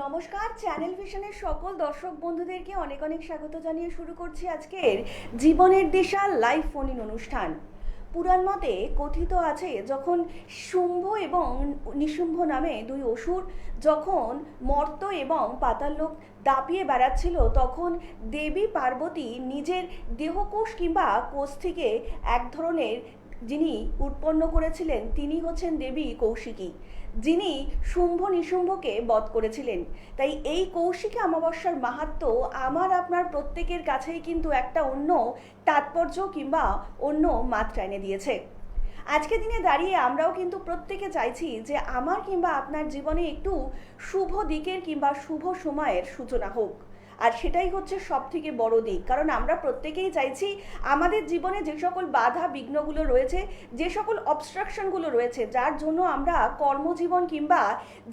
নমস্কার, চ্যানেল ভিশনের সকল দর্শক বন্ধুদেরকে অনেক অনেক স্বাগত জানিয়ে শুরু করছি আজকের জীবনের দিশা লাইভ ফোন ইন অনুষ্ঠান। পুরাণ মতে কথিত আছে, যখন শুম্ভ এবং নিশুম্ভ নামে দুই অসুর যখন মর্ত এবং পাতাললোক দাপিয়ে বেড়াচ্ছিল, তখন দেবী পার্বতী নিজের দেহকোষ কিংবা কোষ থেকে এক ধরনের যিনি উৎপন্ন করেছিলেন তিনি হচ্ছেন দেবী কৌশিকী, যিনি শুম্ভ নিশুম্ভকে বধ করেছিলেন। তাই এই কৌশিকী অমাবস্যার মাহাত্ম্য আমার আপনার প্রত্যেকের কাছেই কিন্তু একটা অন্য তাৎপর্য কিংবা অন্য মাত্রা এনে দিয়েছে। আজকে দিনে দাঁড়িয়ে আমরাও কিন্তু প্রত্যেকে চাইছি যে আমার কিংবা আপনার জীবনে একটু শুভ দিকের কিংবা শুভ সময়ের সূচনা হোক। আর সেটাই হচ্ছে সব থেকে বড় দিক, কারণ আমরা প্রত্যেকেই চাইছি আমাদের জীবনে যে সকল বাধা বিঘ্নগুলো রয়েছে, যে সকল অবস্ট্রাকশনগুলো রয়েছে, যার জন্য আমরা কর্মজীবন কিংবা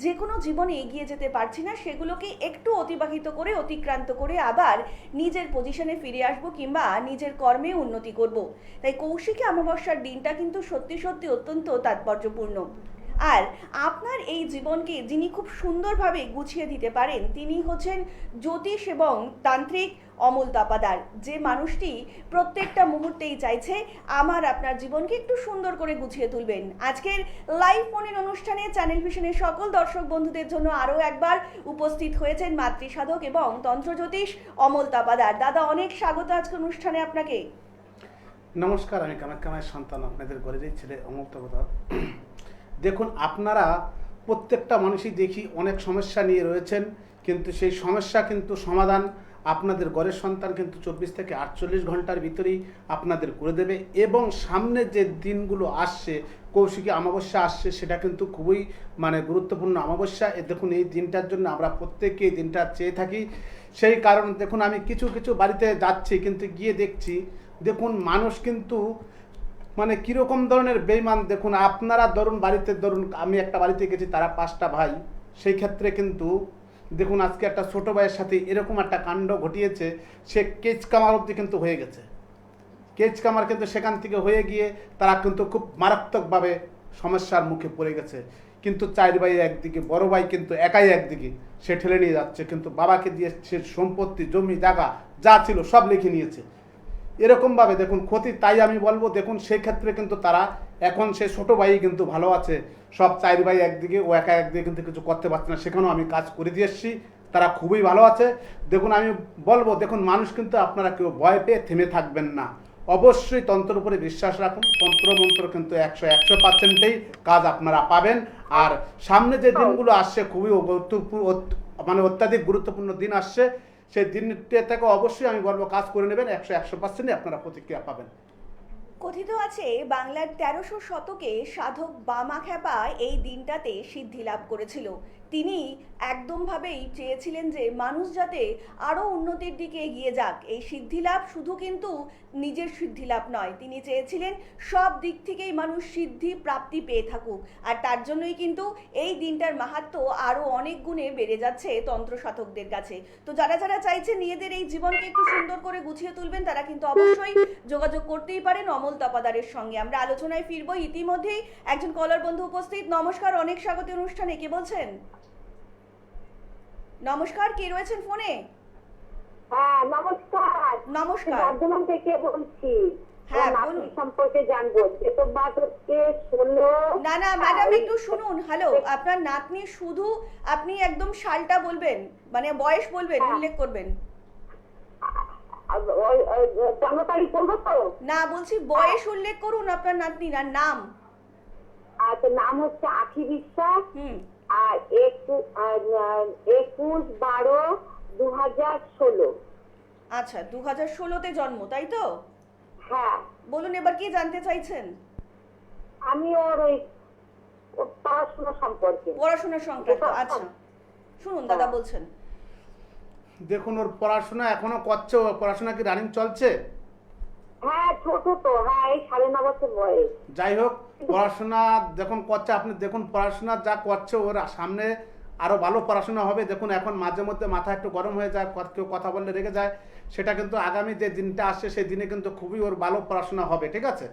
যে কোনো জীবনে এগিয়ে যেতে পারছি না, সেগুলোকে একটু অতিবাহিত করে অতিক্রান্ত করে আবার নিজের পজিশনে ফিরে আসবো কিংবা নিজের কর্মে উন্নতি করব। তাই কৌশিকী অমাবস্যার দিনটা কিন্তু সত্যি সত্যি অত্যন্ত তাৎপর্যপূর্ণ। আর আপনার এই জীবনকে যিনি খুব সুন্দরভাবে গুছিয়ে দিতে পারেন তিনি হচ্ছেন জ্যোতিষ এবং তান্ত্রিক অমল তাপাদার, যে মানুষটি প্রত্যেকটা মুহূর্তেই চাইছে আমার আপনার জীবনকে একটু সুন্দর করে গুছিয়ে তুলবেন। আজকের লাইভ ফোনের অনুষ্ঠানে চ্যানেল ভিশনের সকল দর্শক বন্ধুদের জন্য আরও একবার উপস্থিত হয়েছেন মাতৃসাধক এবং তন্ত্রজ্যোতিষ অমল তাপাদার। দাদা, অনেক স্বাগত আজকের অনুষ্ঠানে আপনাকে। নমস্কার, আমি কামাখ্যামায়ের সন্তান, আপনাদের ঘরেরই ছেলে অমল তাপাদার। দেখুন, আপনারা প্রত্যেকটা মানুষই দেখি অনেক সমস্যা নিয়ে রয়েছেন, কিন্তু সেই সমস্যা কিন্তু সমাধান আপনাদের ঘরের সন্তান কিন্তু 24 থেকে 48 ঘন্টার ভিতরেই আপনাদের করে দেবে। এবং সামনে যে দিনগুলো আসছে, কৌশিকী অমাবস্যা আসছে, সেটা কিন্তু খুবই গুরুত্বপূর্ণ অমাবস্যা। দেখুন, এই দিনটার জন্য আমরা প্রত্যেকে এই দিনটা চেয়ে থাকি। সেই কারণ দেখুন, আমি কিছু কিছু বাড়িতে যাচ্ছি, কিন্তু গিয়ে দেখছি দেখুন মানুষ কিন্তু কীরকম ধরনের বেইমান। দেখুন, আপনারা ধরুন বাড়িতে, ধরুন আমি একটা বাড়িতে গেছি, তারা 5টা ভাই, সেই ক্ষেত্রে কিন্তু দেখুন আজকে একটা ছোট ভাইয়ের সাথে এরকম একটা কাণ্ড ঘটিয়েছে। সে কেচ কামার অবধি কিন্তু হয়ে গেছে। কেচ কামার কিন্তু সেখান থেকে হয়ে গিয়ে তারা কিন্তু খুব মারাত্মকভাবে সমস্যার মুখে পড়ে গেছে। কিন্তু 4 ভাই একদিকে, বড় ভাই কিন্তু একাই একদিকে, সে ঠেলে নিয়ে যাচ্ছে। কিন্তু বাবাকে দিয়ে সে সম্পত্তি, জমি জায়গা যা ছিল সব লিখে নিয়েছে। এরকমভাবে দেখুন ক্ষতি। তাই আমি বলবো, দেখুন সেই ক্ষেত্রে কিন্তু তারা এখন সে ছোট ভাই কিন্তু ভালো আছে। সব 4 ভাই একদিকে, ও একা একদিকে কিন্তু কিছু করতে পারছে না। সেখানেও আমি কাজ করে দিয়ে এসেছি, তারা খুবই ভালো আছে। দেখুন, আমি বলবো, দেখুন মানুষ কিন্তু আপনারা কেউ ভয় পেয়ে থেমে থাকবেন না। অবশ্যই তন্ত্রের উপরে বিশ্বাস রাখুন। তন্ত্র কিন্তু 100% কাজ আপনারা পাবেন। আর সামনে যে দিনগুলো আসছে খুবই অত্যাধিক গুরুত্বপূর্ণ দিন আসছে। সেই দিনটা থেকে অবশ্যই আমি বলবো কাজ করে নেবেন, 100% আপনারা প্রতিক্রিয়া পাবেন। কথিত আছে বাংলার 1300 শতকে সাধক বামাখ্যাপা এই দিনটাতে সিদ্ধি লাভ করেছিল। তিনি একদমভাবেই চেয়েছিলেন যে মানুষ যাতে আরও উন্নতির দিকে এগিয়ে যাক। এই সিদ্ধি লাভ শুধু কিন্তু নিজের সিদ্ধি লাভ নয়, তিনি চেয়েছিলেন সব দিক থেকেই মানুষ সিদ্ধি প্রাপ্তি পেয়ে থাকুক। আর তার জন্যই কিন্তু এই দিনটার মাহাত্ম্য আরও অনেক গুণে বেড়ে যাচ্ছে তন্ত্র সাধকদের কাছে। তো যারা যারা চাইছে নিজেদের এই জীবনকে একটু সুন্দর করে গুছিয়ে তুলবেন, তারা কিন্তু অবশ্যই যোগাযোগ করতেই পারেন অমল তাপাদারের সঙ্গে। আমরা আলোচনায় ফিরবো। ইতিমধ্যেই একজন কলার বন্ধু উপস্থিত। নমস্কার, অনেক স্বাগত অনুষ্ঠানে। কে বলছেন? নমস্কার, কে রয়েছেন ফোনে? হ্যাঁ, নমস্কার। নমস্কার। বর্ধমান থেকে বলছি। হ্যাঁ, বলুন। সম্পর্কে জানবো। ডেট হচ্ছে 16। না না ম্যাডাম, একটু শুনুন। হ্যালো, আপনার নাতনি শুধু আপনি একদম সালটা বলবেন, বয়স বলবেন, উল্লেখ করবেন জন্ম তারিখ বলবো তো? না, বলছি বয়স উল্লেখ করুন আপনার নাতনির, আর নাম। আচ্ছা, নাম হচ্ছে আখি বিশ্বাস। আর 21/12/2016। আচ্ছা, 2016-তে জন্ম, তাই তো? হ্যাঁ। বলুন, এবার কি জানতে চাইছেন? আমি ওর পড়াশোনা সম্পর্কে। পড়াশোনা সংক্রান্ত। আচ্ছা, শুনুন দাদা বলছেন। দেখুন, ওর পড়াশোনা এখনো করছে। ওর পড়াশোনা কি রানিং চলছে? হ্যাঁ, ছোট তো। হ্যাঁ, এই 9.5 বছর বয়স। যাই হোক, পড়াশোনা যখন করছে, আপনি দেখুন পড়াশোনা যা করছে, ওর সামনে আরো ভালো পড়াশোনা হবে। দেখুন, এখন মাঝে মধ্যে মাথা একটু গরম হয়ে যায়, কেউ কথা বললে রেগে যায়। সেটা কিন্তু আগামী যে দিনটা আসছে সেই দিনে কিন্তু খুবই ওর ভালো পড়াশোনা হবে। ঠিক আছে?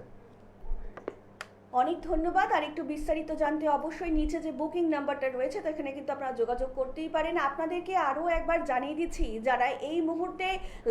অনেক ধন্যবাদ। আর একটু বিস্তারিত জানতে অবশ্যই নিচে যে বুকিং নাম্বারটা রয়েছে তো এখানে কিন্তু আপনারা যোগাযোগ করতেই পারেন। আপনাদেরকে আরও একবার জানিয়ে দিচ্ছি, যারা এই মুহূর্তে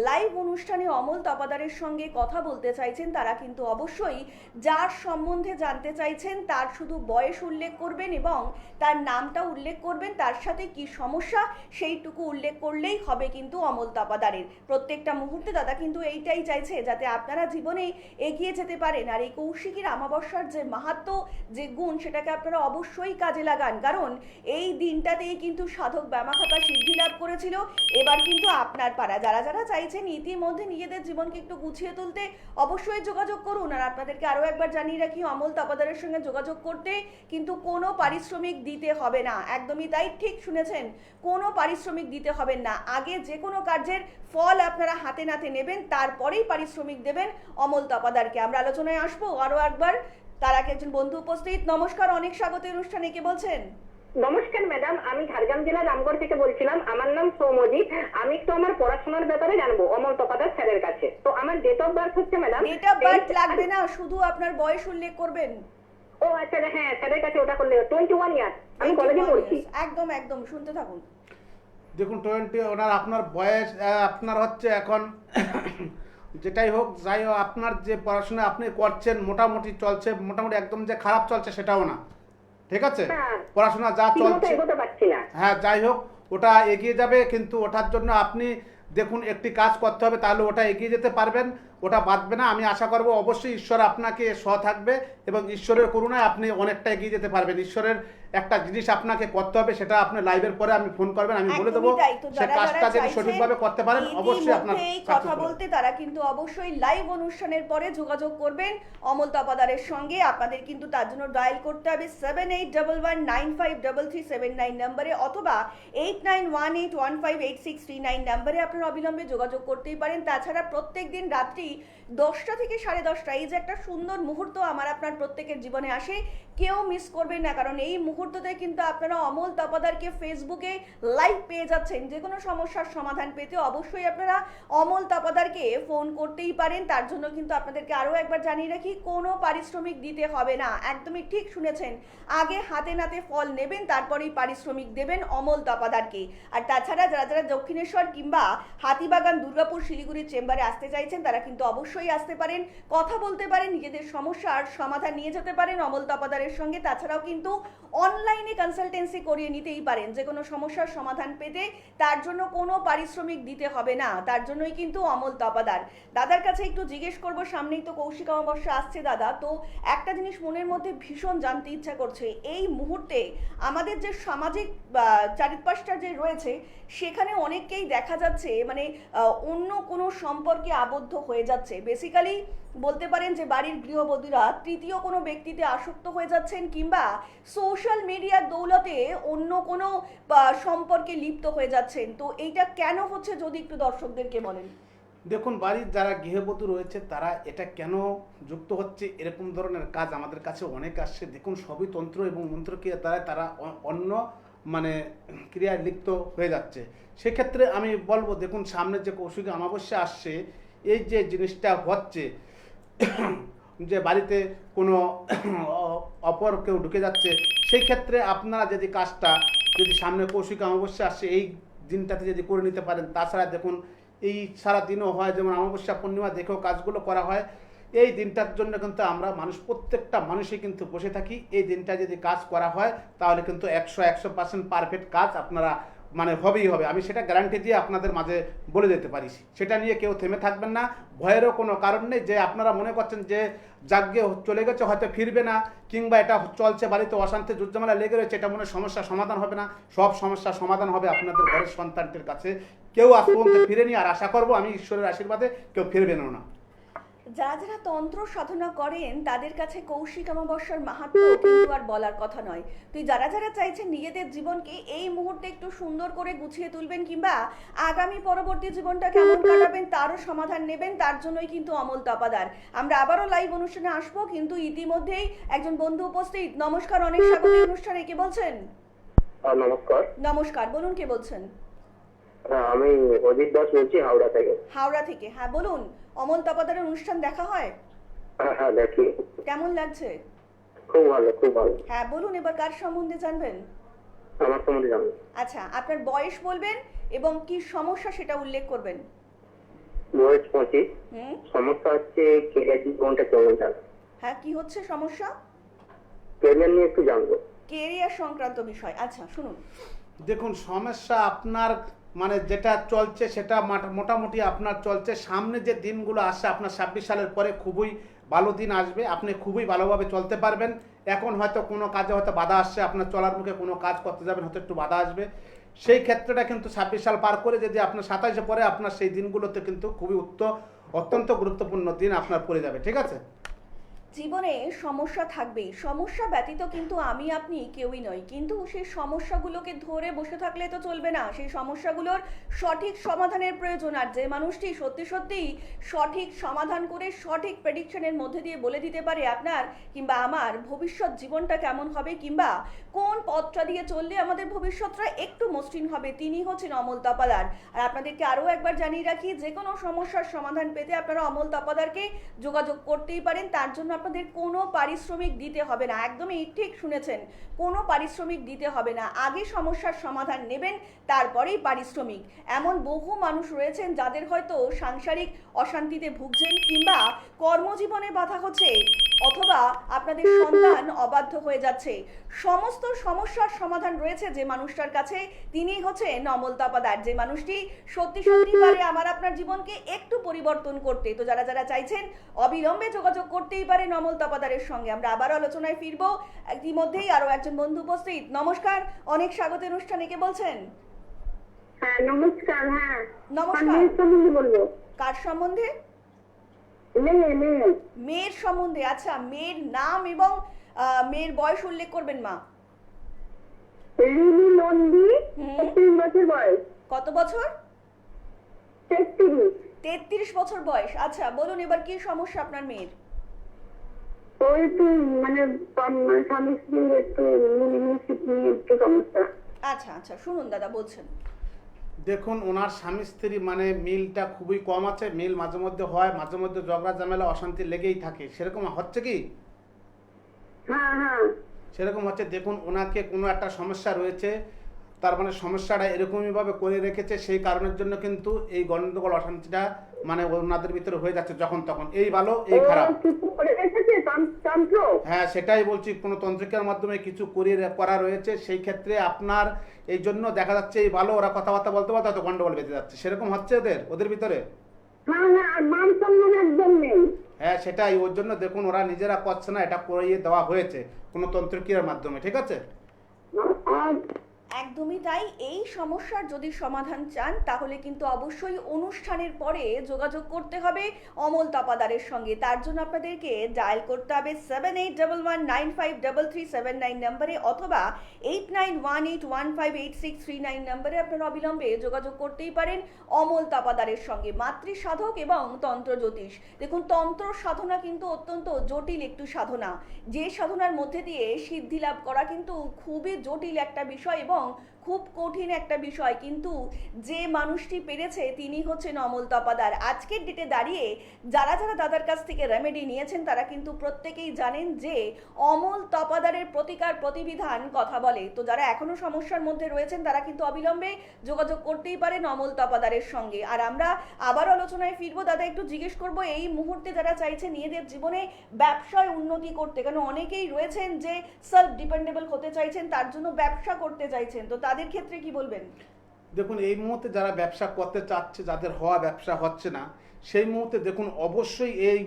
লাইভ অনুষ্ঠানে অমল তপাদারের সঙ্গে কথা বলতে চাইছেন তারা কিন্তু অবশ্যই যার সম্বন্ধে জানতে চাইছেন তার শুধু বয়স উল্লেখ করবেন এবং তার নামটা উল্লেখ করবেন, তার সাথে কি সমস্যা সেইটুকু উল্লেখ করলেই হবে কিন্তু অমল তপাদারের। প্রত্যেকটা মুহূর্তে দাদা কিন্তু এইটাই চাইছে যাতে আপনারা জীবনে এগিয়ে যেতে পারেন। আর এই কৌশিকীর অমাবস্যার যে মাহাত্ম্য, যে গুণ, সেটাকে আপনারা অবশ্যই কাজে লাগান, কারণ এই দিনটাতেই কিন্তু সাধক ব্যামাখাপা সিদ্ধি লাভ করেছিল। এবার কিন্তু আপনার পালা। যারা যারা চাইছেন ইতিমধ্যে নিজেদের জীবনকে একটু গুছিয়ে তুলতে অবশ্যই যোগাযোগ করুন। আর আপনাদেরকে আরও একবার জানিয়ে রাখি, অমল তপাদারের সঙ্গে যোগাযোগ করতে কিন্তু কোনো পারিশ্রমিক দিতে হবে না। একদমই তাই, ঠিক শুনেছেন, কোনো পারিশ্রমিক দিতে হবে না। আগে যে কোনো কার্যের ফল আপনারা হাতে নাতে নেবেন, তারপরেই পারিশ্রমিক দেবেন অমল তপাদারকে। আমরা আলোচনায় আসবো আরও একবার, তার আগে একজন বন্ধু উপস্থিত। নমস্কার, অনেক স্বাগত অনুষ্ঠানে। কে বলছেন? নমস্কার ম্যাডাম, আমি ঝাড়গ্রাম জেলার রামগড় থেকে বলছিলাম। আমার নাম সৌমজিৎ। আমি একটু আমার পড়াশোনার ব্যাপারে জানবো অমল তপাদার স্যারের কাছে। তো আমার ডেট অফ বার্থ হচ্ছে ম্যাডাম, ডেট অফ বার্থ লাগবে না, শুধু আপনার বয়স উল্লেখ করবেন। ও আচ্ছা, হ্যাঁ স্যারের কাছে ওটা করলে 21 ইয়ার। আমি কলেজে 21 পড়ছি। years। একদম একদম, শুনতে থাকুন। দেখুন 20 ওনার আপনার বয়স আপনার হচ্ছে এখন যেটাই হোক যাই হোক, আপনার যে পড়াশোনা আপনি করছেন মোটামুটি চলছে, মোটামুটি একদম যে খারাপ চলছে সেটাও না, ঠিক আছে? হ্যাঁ। পড়াশোনা যা ঠিকমতো চলছে, এগোতে পারছি না। হ্যাঁ যাই হোক ওটা এগিয়ে যাবে, কিন্তু ওটার জন্য আপনি দেখুন একটি কাজ করতে হবে, তাহলে ওটা এগিয়ে যেতে পারবেন, ওটা বাঁধবে না। আমি আশা করব অবশ্যই ঈশ্বর আপনাকে থাকবে এবং ঈশ্বরের করুণায় আপনি অনেকটা এগিয়ে যেতে পারবেন। ঈশ্বরের একটা জিনিস আপনাকে করতে হবে, সেটা আপনি লাইভের পরে আমি ফোন করবেন, আমি বলে দেবো। একদমই তাই। তো সে যারা কাজটা যারা যদি চাইছেন সঠিকভাবে করতে পারেন অবশ্যই আপনার ইতিমধ্যেই success কথা হবে। বলতে, তারা কিন্তু অবশ্যই লাইভ অনুষ্ঠানের পরে যোগাযোগ করবেন অমল তপাদারের সঙ্গে। আপনাদের কিন্তু তার জন্য ডায়াল করতে হবে 7811953379 নম্বরে অথবা 8918158639 নম্বরে আপনারা অবিলম্বে যোগাযোগ করতেই পারেন। তাছাড়া প্রত্যেক দিন রাত্রি 10টা থেকে 10:30 এই যে একটা সুন্দর মুহূর্ত আমার আপনার প্রত্যেকের জীবনে আসে, কেউ মিস করবেন না, কারণ এই মুহূর্ততে কিন্তু আপনারা অমল তপাদারকে ফেসবুকে লাইভ পেয়ে যাচ্ছেন। যে কোনো সমস্যার সমাধান পেতে অবশ্যই আপনারা অমল তপাদারকে ফোন করতেই পারেন। তার জন্য কিন্তু আপনাদেরকে আরও একবার জানিয়ে রাখি, কোনো পারিশ্রমিক দিতে হবে না। একদমই ঠিক শুনেছেন, আগে হাতে নাতে ফল নেবেন, তারপরেই পারিশ্রমিক দেবেন অমল তপাদারকে। আর তাছাড়া যারা যারা দক্ষিণেশ্বর কিংবা হাতিবাগান, দুর্গাপুর, শিলিগুড়ির চেম্বারে আসতে চাইছেন তারা কিন্তু অবশ্যই আসতে পারেন, কথা বলতে পারেন, নিজেদের সমস্যার সমাধান নিয়ে যেতে পারেন অমল তপাদারের সঙ্গে। তাছাড়াও কিন্তু অনলাইনে কনসালটেন্সি করিয়ে নিতেই পারেন যে কোনো সমস্যার সমাধান পেতে। তার জন্য কোনো পারিশ্রমিক দিতে হবে না, তার জন্যই কিন্তু অমল তপাদার। দাদার কাছে একটু জিজ্ঞেস করব, সামনেই তো কৌশিক অমাবস্যা আসছে দাদা, তো একটা জিনিস মনের মধ্যে ভীষণ জানতে ইচ্ছা করছে। এই মুহূর্তে আমাদের যে সামাজিক চারিপাশটা যে রয়েছে সেখানে অনেককেই দেখা যাচ্ছে মানে অন্য কোনো সম্পর্কে আবদ্ধ হয়ে যাচ্ছে। বেসিক্যালি বলতে পারেন যে বাড়ির গৃহবধূরা তৃতীয় কোনো ব্যক্তিতে আসক্ত হয়ে যাচ্ছেন কিংবা সোশ্যাল মিডিয়ার দৌলতে অন্য কোনো সম্পর্কে লিপ্ত হয়ে যাচ্ছেন। তো এইটা কেন হচ্ছে যদি একটু দর্শকদেরকে বলেন। দেখুন বাড়ির যারা গৃহবধূ রয়েছে তারা এটা কেন যুক্ত হচ্ছে, এরকম ধরনের কাজ আমাদের কাছে অনেক আসছে। দেখুন সবই তন্ত্র এবং মন্ত্রক্রিয়া দ্বারা তারা অন্য মানে ক্রিয়ায় লিপ্ত হয়ে যাচ্ছে। সেক্ষেত্রে আমি বলবো, দেখুন সামনে যে কৌশিক অমাবস্যা আসছে, এই যে জিনিসটা হচ্ছে যে বাড়িতে কোনো অপর কেউ ঢুকে যাচ্ছে, সেই ক্ষেত্রে আপনারা যদি কাজটা যদি সামনে কৌশিক অমাবস্যা আসছে এই দিনটাতে যদি করে নিতে পারেন। তাছাড়া দেখুন এই সারা দিনও হয়, যেমন অমাবস্যা পূর্ণিমা দেখেও কাজগুলো করা হয়। এই দিনটার জন্য কিন্তু আমরা প্রত্যেকটা মানুষই কিন্তু বসে থাকি। এই দিনটা যদি কাজ করা হয় তাহলে কিন্তু 100% পারফেক্ট কাজ আপনারা মানে হবেই হবে। আমি সেটা গ্যারান্টি দিয়ে আপনাদের মাঝে বলে দিতে পারি। সেটা নিয়ে কেউ থেমে থাকবেন না, ভয়েরও কোনো কারণ নেই। যে আপনারা মনে করছেন যে যাগ্যে চলে গেছে হয়তো ফিরবে না, কিংবা এটা চলছে বাড়িতে অশান্তি যুদ্ধমালা লেগে রয়েছে, এটা মনে সমস্যার সমাধান হবে না। সব সমস্যার সমাধান হবে আপনাদের ঘরের সন্তানটির কাছে। কেউ আজ পর্যন্ত ফিরেনি, আর আশা করবো আমি ঈশ্বরের আশীর্বাদে কেউ ফিরবেনও না। যারা যারা তন্ত্র সাধনা করেন তাদের কাছে কৌশিক অমাবস্যার মাহাত্ম্য কিন্তু আর বলার কথা নয়। তুই যারা যারা চাইছেন নিজেদের জীবনকে এই মুহূর্তে একটু সুন্দর করে গুছিয়ে তুলবেন কিংবা আগামী পরবর্তী জীবনটা কেমন কাটাবেন তারও সমাধান নেবেন, তার জন্যই কিন্তু অমল তপাদার। আমরা আবারও লাইভ অনুষ্ঠানে আসবো, কিন্তু ইতিমধ্যেই একজন বন্ধু উপস্থিত। নমস্কার, অনেক স্বাগত অনুষ্ঠানে। কে বলছেন? নমস্কার। নমস্কার, বলুন কে বলছেন? আমি অজিত দাস বলছি, হাওড়া থেকে। হাওড়া থেকে, হ্যাঁ বলুন। অমল তপাদারের অনুষ্ঠান দেখা হয়? হ্যাঁ দেখি। কেমন লাগছে? খুব ভালো, খুব ভালো। হ্যাঁ বলুন, এবার কার সম্বন্ধে জানবেন? আমার সম্বন্ধে জানবো। আচ্ছা, আপনার বয়স বলবেন এবং কি সমস্যা সেটা উল্লেখ করবেন। বয়স 25। হুম। সমস্যা হচ্ছে কেরিয়ার জীবনটা কেমন যাবে, হ্যাঁ, কি হচ্ছে সমস্যা? কেরিয়ার নিয়ে একটু জানবো। কেরিয়ার সংক্রান্ত বিষয়। আচ্ছা শুনুন। দেখুন সমস্যা আপনার মানে যেটা চলছে সেটা মোটামুটি আপনার চলছে। সামনে যে দিনগুলো আসছে আপনার 26 সালের পরে খুবই ভালো দিন আসবে, আপনি খুবই ভালোভাবে চলতে পারবেন। এখন হয়তো কোনো কাজে হয়তো বাধা আসছে, আপনার চলার মুখে কোনো কাজ করতে যাবেন হয়তো একটু বাধা আসবে। সেই ক্ষেত্রটা কিন্তু 26 সাল পার করে যদি আপনার 27-এ পরে আপনার সেই দিনগুলোতে কিন্তু খুবই অত্যন্ত গুরুত্বপূর্ণ দিন আপনার পড়ে যাবে, ঠিক আছে? জীবনে সমস্যা থাকবেই, সমস্যা ব্যতীত কিন্তু আমি আপনি কেউই নই, কিন্তু সেই সমস্যাগুলোকে ধরে বসে থাকলে তো চলবে না, সেই সমস্যাগুলোর সঠিক সমাধানের প্রয়োজন। আর যে মানুষটি সত্যি সত্যিই সঠিক সমাধান করে সঠিক প্রেডিকশনের মধ্যে দিয়ে বলে দিতে পারে আপনার কিংবা আমার ভবিষ্যৎ জীবনটা কেমন হবে কিংবা কোন পথটা দিয়ে চললে আমাদের ভবিষ্যৎটা একটু মসৃণ হবে, তিনি হচ্ছেন অমল তপাদার। আর আপনাদেরকে আরও একবার জানিয়ে রাখি, যে কোনো সমস্যার সমাধান পেতে আপনারা অমল তপাদারকে যোগাযোগ করতেই পারেন। তার জন্য আপনাদের কোনো পারিশ্রমিক দিতে হবে না, একদমই ঠিক শুনেছেন, কোনো পারিশ্রমিক দিতে হবে না। আগে সমস্যার সমাধান নেবেন, তারপরেই পারিশ্রমিক। এমন বহু মানুষ রয়েছেন যাদের হয়তো সাংসারিক অশান্তিতে ভুগছেন কিংবা কর্মজীবনে বাধা হচ্ছে অথবা আপনাদের সন্তান অবাধ্য হয়ে যাচ্ছে। সমস্ত সমস্যার সমাধান রয়েছে যে মানুষটার কাছে, তিনিই হচ্ছেন অমল তপাদার, যে মানুষটি সত্যি সত্যি পারে আমার আপনার জীবনকে একটু পরিবর্তন করতে। তো যারা যারা চাইছেন অবিলম্বে যোগাযোগ করতেই পারেন অমল তপাদারের সঙ্গে। আমরা আবার আলোচনায় ফিরবো, ইতিমধ্যেই আরো একজন বন্ধু উপস্থিত। নমস্কার, অনেক স্বাগত অনুষ্ঠানে। কে বলছেন? হ্যাঁ নমস্কার। হ্যাঁ নমস্কার। মেয়ের সম্বন্ধে বলবো। কার সম্বন্ধে? মেয়ে। মেয়ের সম্বন্ধে। আচ্ছা, মেয়ের নাম এবং মেয়ের বয়স উল্লেখ করবেন মা। রিমি নন্দী, হুম। 33 বছর বয়স। কত বছর? 33। 33 বছর বয়স। আচ্ছা বলুন, এবার কি সমস্যা আপনার মেয়ের? ওই তো মানে স্বামী স্ত্রীর একটু মিলিমিশিপ নিয়ে একটু সমস্যা। আচ্ছা আচ্ছা শুনুন দাদা, বলছেন। দেখুন ওনার স্বামী স্ত্রী মানে মিলটা খুবই কম আছে, মিল মাঝে মধ্যে হয়, মাঝে মধ্যে ঝগড়া ঝামেলা অশান্তি লেগেই থাকে, সেরকম হচ্ছে কি? হ্যাঁ হ্যাঁ। সেরকম হচ্ছে। দেখুন ওনাকে কোনো একটা সমস্যা রয়েছে, তার মানে সমস্যাটা এরকমইভাবে করে রেখেছে, সেই কারণের জন্য কিন্তু এই গন্ডগোল অশান্তিটা মানে ওনাদের ভিতরে হয়ে যাচ্ছে যখন তখন, এই ভালো এই খারাপ। কিছু করে রেখেছে তন্ত্র। হ্যাঁ সেটাই বলছি, কোনো তন্ত্রিকার মাধ্যমে কিছু করা রয়েছে, সেই ক্ষেত্রে আপনার এই জন্য দেখা যাচ্ছে এই ভালো ওরা কথাবার্তা বলতে বলতে হয়তো গন্ডগোল বেঁধে যাচ্ছে, সেরকম হচ্ছে ওদের ভিতরে। হ্যাঁ হ্যাঁ, আর মান সম্মান একদম নেই। হ্যাঁ সেটাই, ওর জন্য দেখুন ওরা নিজেরা করছে না, এটা করিয়ে দেওয়া হয়েছে কোনো তন্ত্রক্রিয়ার মাধ্যমে, ঠিক আছে? আর একদমই তাই। এই সমস্যার যদি সমাধান চান তাহলে কিন্তু অবশ্যই অনুষ্ঠানের পরে যোগাযোগ করতে হবে অমল তপাদারের সঙ্গে। তার জন্য আপনাদেরকে ডায়াল করতে হবে 7811953379 নম্বরে অথবা 8918158639 নম্বরে আপনারা অবিলম্বে যোগাযোগ করতেই পারেন অমল তপাদারের সঙ্গে। মাতৃ সাধক এবং তন্ত্র জ্যোতিষ। দেখুন, তন্ত্র সাধনা কিন্তু অত্যন্ত জটিল একটু সাধনা, যে সাধনার মধ্যে দিয়ে সিদ্ধি লাভ করা কিন্তু খুবই জটিল একটা বিষয় এবং খুব কঠিন একটা বিষয়, কিন্তু যে মানুষটি পেরেছে তিনি হচ্ছেন অমল তপাদার। আজকের ডেটে দাঁড়িয়ে যারা যারা দাদার কাছ থেকে রেমেডি নিয়েছেন তারা কিন্তু প্রত্যেকেই জানেন যে অমল তপাদারের প্রতিকার প্রতিবিধান কথা বলে। তো যারা এখনো সমস্যার মধ্যে রয়েছেন তারা কিন্তু অবিলম্বে যোগাযোগ করতেই পারেন অমল তপাদারের সঙ্গে। আর আমরা আবার আলোচনায় ফিরবো। দাদা একটু জিজ্ঞেস করবো, এই মুহূর্তে যারা চাইছে নিজেদের জীবনে ব্যবসায় উন্নতি করতে, কেন অনেকেই রয়েছেন যে সেলফ ডিপেন্ডেবল হতে চাইছেন, তার জন্য ব্যবসা করতে চাইছেন, তো তাদের ক্ষেত্রে কি বলবেন? দেখুন এই মুহূর্তে যারা ব্যবসা করতে চাচ্ছে, যাদের হওয়া ব্যবসা হচ্ছে না, সেই মুহূর্তে দেখুন অবশ্যই এই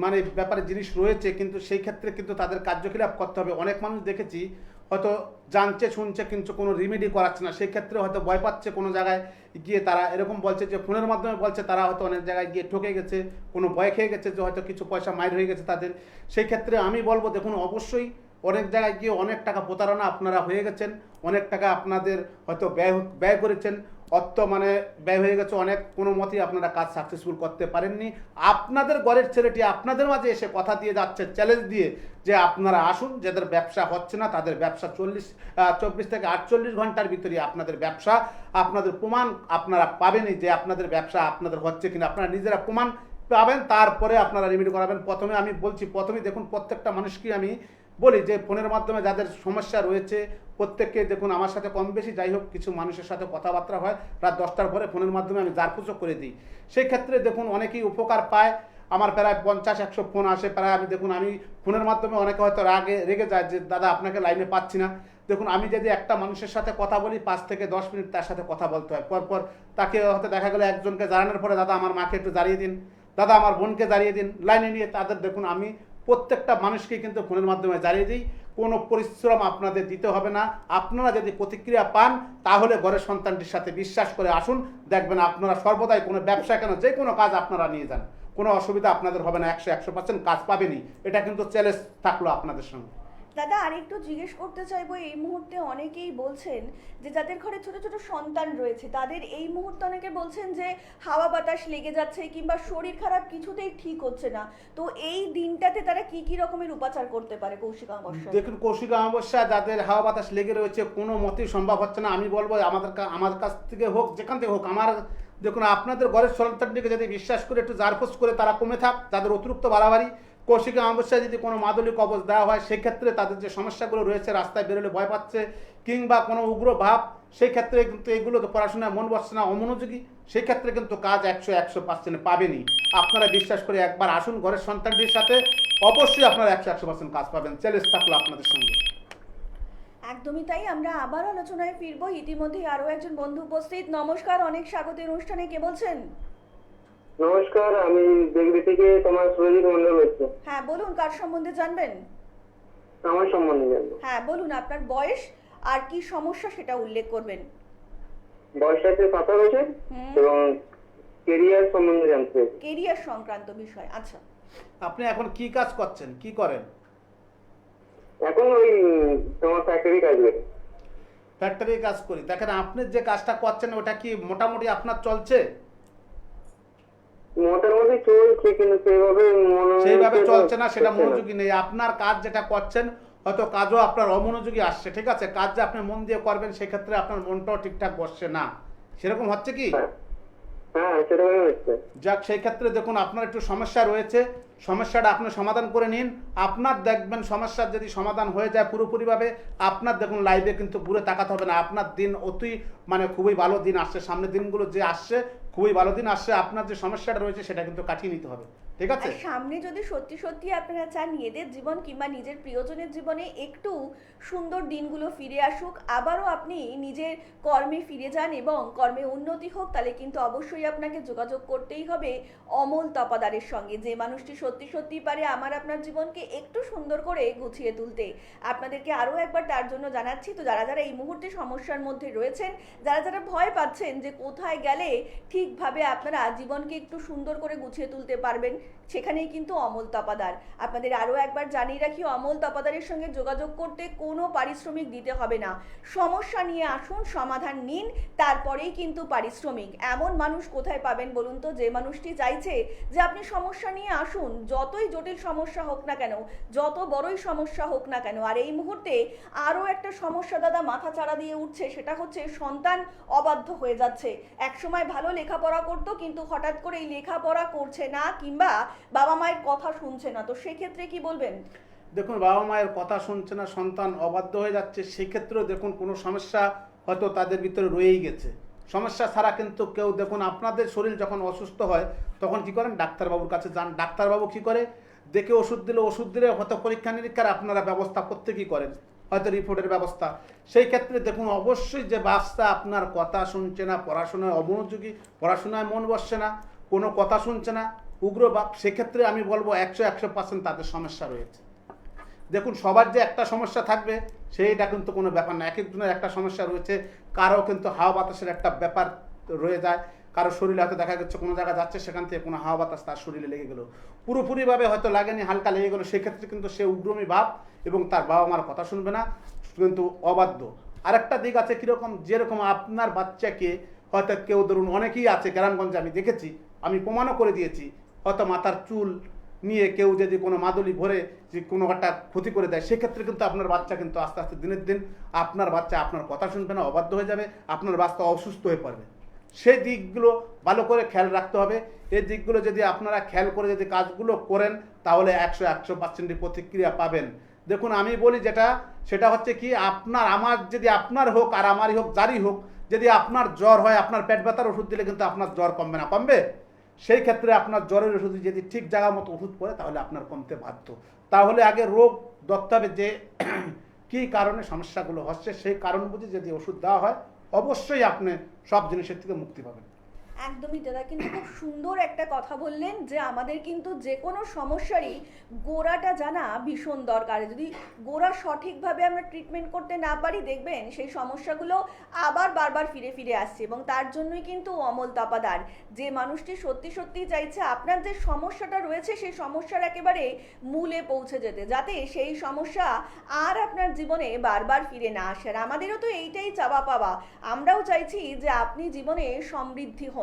মানে ব্যাপারে জিনিস রয়েছে, কিন্তু সেই ক্ষেত্রে কিন্তু তাদের কার্যকলাপ করতে হবে। অনেক মানুষ দেখেছি হয়তো জানছে শুনছে কিন্তু কোনো রিমেডি করাচ্ছে না, সেই ক্ষেত্রে হয়তো ভয় পাচ্ছে, কোনো জায়গায় গিয়ে তারা এরকম বলছে যে ফোনের মাধ্যমে বলছে, তারা হয়তো অনেক জায়গায় গিয়ে ঠকে গেছে, কোনো ভয় খেয়ে গেছে যে হয়তো কিছু পয়সা মাইর হয়ে গেছে তাদের। সেই ক্ষেত্রে আমি বলবো দেখুন অবশ্যই অনেক জায়গায় গিয়ে অনেক টাকা প্রতারণা আপনারা হয়ে গেছেন, অনেক টাকা আপনাদের হয়তো ব্যয় করেছেন, অর্থ মানে ব্যয় হয়ে গেছে অনেক, কোনো মতেই আপনারা কাজ সাকসেসফুল করতে পারেননি। আপনাদের ঘরের ছেলেটি আপনাদের মাঝে এসে কথা দিয়ে যাচ্ছে, চ্যালেঞ্জ দিয়ে, যে আপনারা আসুন, যাদের ব্যবসা হচ্ছে না তাদের ব্যবসা 24 থেকে 48 ঘন্টার ভিতরে আপনাদের ব্যবসা, আপনাদের প্রমাণ আপনারা পাবেনই যে আপনাদের ব্যবসা আপনাদের হচ্ছে কিনা, আপনারা নিজেরা প্রমাণ পাবেন, তারপরে আপনারা রেমেডি করাবেন। প্রথমে আমি বলছি, প্রথমে দেখুন প্রত্যেকটা মানুষকে আমি বলি যে ফোনের মাধ্যমে যাদের সমস্যা রয়েছে প্রত্যেককে দেখুন, আমার সাথে কম বেশি যাই হোক কিছু মানুষের সাথে কথাবার্তা হয়, রাত 10টার পরে ফোনের মাধ্যমে আমি জারপুচো করে দিই। সেই ক্ষেত্রে দেখুন অনেকেই উপকার পায়। আমার প্রায় 50-100 ফোন আসে প্রায়। আমি ফোনের মাধ্যমে অনেকে হয়তো রেগে যায় যে দাদা আপনাকে লাইনে পাচ্ছি না। দেখুন আমি যদি একটা মানুষের সাথে কথা বলি 5 থেকে 10 মিনিট তার সাথে কথা বলতে হয়। পরপর তাকে হয়তো দেখা গেলো একজনকে জানানোর পরে দাদা আমার মাকে একটু জানিয়ে দিন, দাদা আমার বোনকে জানিয়ে দিন, লাইনে নিয়ে তাদের দেখুন আমি প্রত্যেকটা মানুষকে কিন্তু ফোনের মাধ্যমে জানিয়ে দিই। কোনো পরিশ্রম আপনাদের দিতে হবে না। আপনারা যদি প্রতিক্রিয়া পান তাহলে ঘরের সন্তানটির সাথে বিশ্বাস করে আসুন, দেখবেন আপনারা সর্বদাই কোনো ব্যবসা কেন যে কোনো কাজ আপনারা নিয়ে যান, কোনো অসুবিধা আপনাদের হবে না। 100% কাজ পাবেনই। এটা কিন্তু চ্যালেঞ্জ থাকলো আপনাদের সঙ্গে। দাদা আরেকটু জিজ্ঞেস করতে চাইবো, এই মুহূর্তে অনেকেই বলছেন যে যাদের ঘরে ছোট ছোট সন্তান রয়েছে তাদের এই মুহূর্তে অনেকে বলছেন যে হাওয়া বাতাস লেগে যাচ্ছে কিংবা শরীর খারাপ কিছুতেই ঠিক হচ্ছে না, তো এই দিনটাতে তারা কি কি রকমের উপাচার করতে পারে কৌশিক অমাবস্যা? দেখুন কৌশিক অমাবস্যা যাদের হাওয়া বাতাস লেগে রয়েছে কোনো মতেই সম্ভব হচ্ছে না। আমি বলবো আমার কাছ থেকে হোক, যেখান থেকে হোক, দেখুন আপনাদের ঘরের সন্তানটিকে যদি বিশ্বাস করে একটু জারপোস করে তারা কমে থাক, যাদের অতিরিক্ত বাড়াবাড়ি কৌশিক অমাবস্যায় যদি কোনো মাদুলি কবচ দেওয়া হয় সেক্ষেত্রে তাদের যে সমস্যাগুলো রয়েছে, রাস্তায় বেরোলে ভয় পাচ্ছে কিংবা কোনো উগ্র ভাব, সেই ক্ষেত্রে কিন্তু এগুলো তো পড়াশোনায় মন বসছে না, অমনোযোগী, সেই ক্ষেত্রে কিন্তু কাজ 100% পাবেনই। আপনারা বিশ্বাস করে একবার আসুন ঘরের সন্তানটির সাথে, অবশ্যই আপনারা 100% কাজ পাবেন। চ্যালেঞ্জ থাকলো আপনাদের সঙ্গে। একদমই তাই। আমরা আবার আলোচনায় ফিরবো। ইতিমধ্যে আরো একজন বন্ধু উপস্থিত। নমস্কার, অনেক স্বাগত এই অনুষ্ঠানে। কে বলছেন? নমস্কার, আমি দেখবি থেকে তোমার সুরজিৎ মন্ডল বলছি। হ্যাঁ বলুন, কার সম্বন্ধে জানবেন? আমার সম্বন্ধে জানবো। হ্যাঁ বলুন, আপনার বয়স আর কি সমস্যা সেটা উল্লেখ করবেন। বয়স আছে 17 বছর হুম। এবং কেরিয়ার সম্বন্ধে জানতে চাইছি। কেরিয়ার সংক্রান্ত বিষয়। আচ্ছা, আপনি এখন কি কাজ করছেন, কি করেন? এখন ওই তোমার ফ্যাক্টরি কাজ করি। ফ্যাক্টরি কাজ করি। দেখেন আপনি যে কাজটা করছেন ওটা কি মোটামুটি আপনার চলছে? মোটামুটি চলছে কিন্তু সেইভাবে চলছে না, সেটা মনোযোগী নেই। আপনার কাজ যেটা করছেন হয়তো কাজও আপনার অমনোযোগী আসছে, ঠিক আছে? কাজ যে আপনি মন দিয়ে করবেন সেক্ষেত্রে আপনার মনটাও ঠিকঠাক বসছে না, সেরকম হচ্ছে কি? হ্যাঁ সেরকমই হচ্ছে। যাক, সেই ক্ষেত্রে দেখুন আপনার একটু সমস্যা রয়েছে, সমস্যাটা আপনি সমাধান করে নিন। আপনার দেখবেন সমস্যার যদি সমাধান হয়ে যায় পুরোপুরিভাবে, আপনার দেখুন লাইফে কিন্তু ঘুরে তাকাতে হবে না। আপনার দিন খুবই ভালো দিন আসছে, সামনের দিনগুলো যে আসছে খুবই ভালো দিন আসছে। আপনার যে সমস্যাটা রয়েছে সেটা কিন্তু কাটিয়ে নিতে হবে, ঠিক আছে? আর সামনে যদি সত্যি সত্যি আপনারা চান নিজেদের জীবন কিংবা নিজের প্রিয়জনের জীবনে একটু সুন্দর দিনগুলো ফিরে আসুক, আবারও আপনি নিজের কর্মে ফিরে যান এবং কর্মে উন্নতি হোক, তাহলে কিন্তু অবশ্যই আপনাকে যোগাযোগ করতেই হবে অমল তপাদারের সঙ্গে, যে মানুষটি সত্যি সত্যি পারে আমার আপনার জীবনকে একটু সুন্দর করে গুছিয়ে তুলতে। আপনাদেরকে আরও একবার তার জন্য জানাচ্ছি, তো যারা যারা এই মুহূর্তে সমস্যার মধ্যে রয়েছেন, যারা যারা ভয় পাচ্ছেন যে কোথায় গেলে ঠিকভাবে আপনারা জীবনকে একটু সুন্দর করে গুছিয়ে তুলতে পারবেন, সেখানেই কিন্তু অমল তপাদার। আপনাদের আরও একবার জানিয়ে রাখি, অমল তপাদারের সঙ্গে যোগাযোগ করতে কোনো পারিশ্রমিক দিতে হবে না। সমস্যা নিয়ে আসুন, সমাধান নিন, তারপরেই কিন্তু পারিশ্রমিক। এমন মানুষ কোথায় পাবেন বলুন তো, যে মানুষটি চাইছে যে আপনি সমস্যা নিয়ে আসুন, যতই জটিল সমস্যা হোক না কেন, যত বড়ই সমস্যা হোক না কেন। আর এই মুহূর্তে আরও একটা সমস্যা দাদা মাথা চাড়া দিয়ে উঠছে, সেটা হচ্ছে সন্তান অবাধ্য হয়ে যাচ্ছে। একসময় ভালো লেখাপড়া করতো কিন্তু হঠাৎ করে এই লেখাপড়া করছে না কিংবা বাবা মায়ের কথা শুনছে না, তো সেক্ষেত্রে কি বলবেন? দেখুন বাবা মায়ের কথা শুনছে না, সন্তান অবাধ্য হয়ে যাচ্ছে, সেক্ষেত্রেও দেখুন কোনো সমস্যা হয়তো তাদের ভিতরে রয়েই গেছে। সমস্যা ছাড়া কিন্তু কেউ, দেখুন আপনাদের শরীর যখন অসুস্থ হয় তখন কি করেন, ডাক্তারবাবুর কাছে যান। ডাক্তারবাবু কি করে, দেখে ওষুধ দিলে হয়তো পরীক্ষা নিরীক্ষার আপনারা ব্যবস্থা করতে কি করেন, হয়তো রিপোর্টের ব্যবস্থা। সেই ক্ষেত্রে দেখুন অবশ্যই যে বাচ্চা আপনার কথা শুনছে না, পড়াশোনায় অমনোযোগী, পড়াশোনায় মন বসছে না, কোনো কথা শুনছে না, উগ্র বাপ, সেক্ষেত্রে আমি বলবো 100% তাদের সমস্যা রয়েছে। দেখুন সবার যে একটা সমস্যা থাকবে সেইটা কিন্তু কোনো ব্যাপার না, এক একজনের একটা সমস্যা রয়েছে। কারো কিন্তু হাওয়া বাতাসের একটা ব্যাপার রয়ে যায়, কারো শরীরে হয়তো দেখা যাচ্ছে কোনো জায়গায় যাচ্ছে সেখান থেকে কোনো হাওয়া বাতাস তার শরীরে লেগে গেলো, পুরোপুরিভাবে হয়তো লাগেনি, হালকা লেগে গেলো, সেক্ষেত্রে কিন্তু সে উগ্রমী ভাব এবং তার বাবা মার কথা শুনবে না, কিন্তু অবাধ্য। আরেকটা দিক আছে কীরকম, যেরকম আপনার বাচ্চাকে হয়তো কেউ, ধরুন অনেকেই আছে গ্রামগঞ্জে, আমি দেখেছি, আমি প্রমাণও করে দিয়েছি, হয়তো মাথার চুল নিয়ে কেউ যদি কোনো মাদুলি ভরে যে কোনো একটা ক্ষতি করে দেয়, সেক্ষেত্রে কিন্তু আপনার বাচ্চা কিন্তু আস্তে আস্তে দিনের দিন আপনার বাচ্চা আপনার কথা শুনবে না, অবাধ্য হয়ে যাবে, আপনার বাচ্চা অসুস্থ হয়ে পড়বে। সেই দিকগুলো ভালো করে খেয়াল রাখতে হবে। এই দিকগুলো যদি আপনারা খেয়াল করে যদি কাজগুলো করেন তাহলে 100% প্রতিক্রিয়া পাবেন। দেখুন আমি বলি যেটা, সেটা হচ্ছে কি, আপনার আমার যদি আপনার হোক আর আমারই হোক, যারই হোক, যদি আপনার জ্বর হয়, আপনার পেট ব্যথার ওষুধ দিলে কিন্তু আপনার জ্বর কমবে না, কমবে? সেই ক্ষেত্রে আপনার জ্বরের ওষুধ যদি ঠিক জায়গা মতো ওষুধ পড়ে তাহলে আপনার কমতে বাধ্য। তাহলে আগে রোগ ধরতে হবে যে কী কারণে সমস্যাগুলো হচ্ছে, সেই কারণ বুঝে যদি ওষুধ দেওয়া হয় অবশ্যই আপনি সব জিনিসের থেকে মুক্তি পাবেন। একদমই দাদা, কিন্তু খুব সুন্দর একটা কথা বললেন যে আমাদের কিন্তু যে কোনো সমস্যারই গোড়াটা জানা ভীষণ দরকার। যদি গোড়া সঠিকভাবে আমরা ট্রিটমেন্ট করতে না পারি, দেখবেন সেই সমস্যাগুলো আবার বারবার ফিরে ফিরে আসছে। এবং তার জন্যই কিন্তু অমল তাপাদার, যে মানুষটি সত্যি সত্যি চাইছে আপনার যে সমস্যাটা রয়েছে সেই সমস্যার একেবারে মূলে পৌঁছে যেতে, যাতে সেই সমস্যা আর আপনার জীবনে বারবার ফিরে না আসে। আর আমাদেরও তো এইটাই চাওয়া পাওয়া, আমরাও চাইছি যে আপনি জীবনে সমৃদ্ধি হন,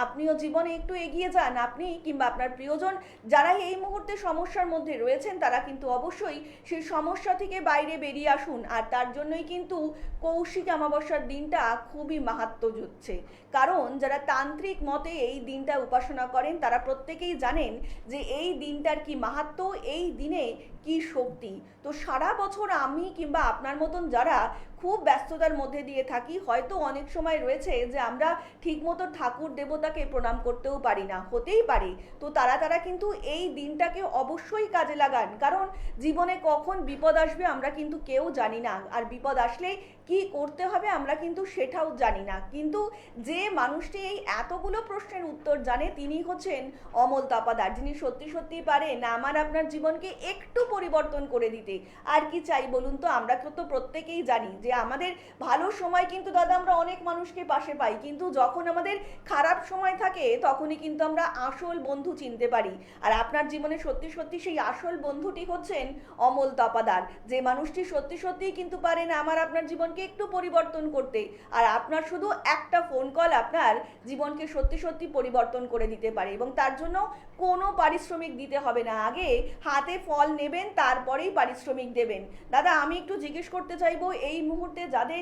আপনিও জীবনে একটু এগিয়ে যান, আপনি কিংবা আপনার প্রিয়জন যারা এই মুহূর্তে সমস্যার মধ্যে রয়েছেন তারা কিন্তু অবশ্যই সেই সমস্যা থেকে বাইরে বেরিয়ে আসুন। আর তার জন্যই কিন্তু কৌশিক অমাবস্যার দিনটা খুবই মাহাত্ম্য যুগছে, কারণ যারা তান্ত্রিক মতে এই দিনটা উপাসনা করেন তারা প্রত্যেকেই জানেন যে এই দিনটার কি মাহাত্ম্য, এই দিনে কি শক্তি। তো সারা বছর আমি কিংবা আপনার মতন যারা খুব ব্যস্ততার মধ্যে দিয়ে থাকি, হয়তো অনেক সময় রয়েছে যে আমরা ঠিকমতো ঠাকুর দেবতাকে প্রণাম করতেও পারি না, হতেই পারে। তো তারা কিন্তু এই দিনটাকে অবশ্যই কাজে লাগান, কারণ জীবনে কখন বিপদ আসবে আমরা কিন্তু কেউ জানি না, আর বিপদ আসলে কি করতে হবে আমরা কিন্তু সেটাও জানি না। কিন্তু যে মানুষটি এই এতগুলো প্রশ্নের উত্তর জানে তিনি হচ্ছেন অমল তাপাদার, যিনি সত্যি সত্যি পারেন আমার আপনার জীবনকে একটু পরিবর্তন করে দিতে। আর কি চাই বলুন তো? আমরা তো প্রত্যেকেই জানি যে আমাদের ভালো সময় কিন্তু দাদা আমরা অনেক মানুষকে পাশে পাই, কিন্তু যখন আমাদের খারাপ সময় থাকে তখনই কিন্তু আমরা আসল বন্ধু চিনতে পারি। আর আপনার জীবনে সত্যি সত্যি সেই আসল বন্ধুটি হচ্ছেন অমল তাপাদার, যে মানুষটি সত্যি সত্যিই কিন্তু পারেন আমার আপনার জীবনকে একটু পরিবর্তন করতে। আর আপনার শুধু একটা ফোন কল আপনার জীবনকে সত্যি সত্যি পরিবর্তন করে দিতে পারে, এবং তার জন্য কোনো পারিশ্রমিক দিতে হবে না। আগে হাতে ফল নেবেন, তারপরেই পারিশ্রমিক দেবেন। দাদা আমি একটু জিজ্ঞেস করতে চাইবো, এই মুহূর্তে যাদের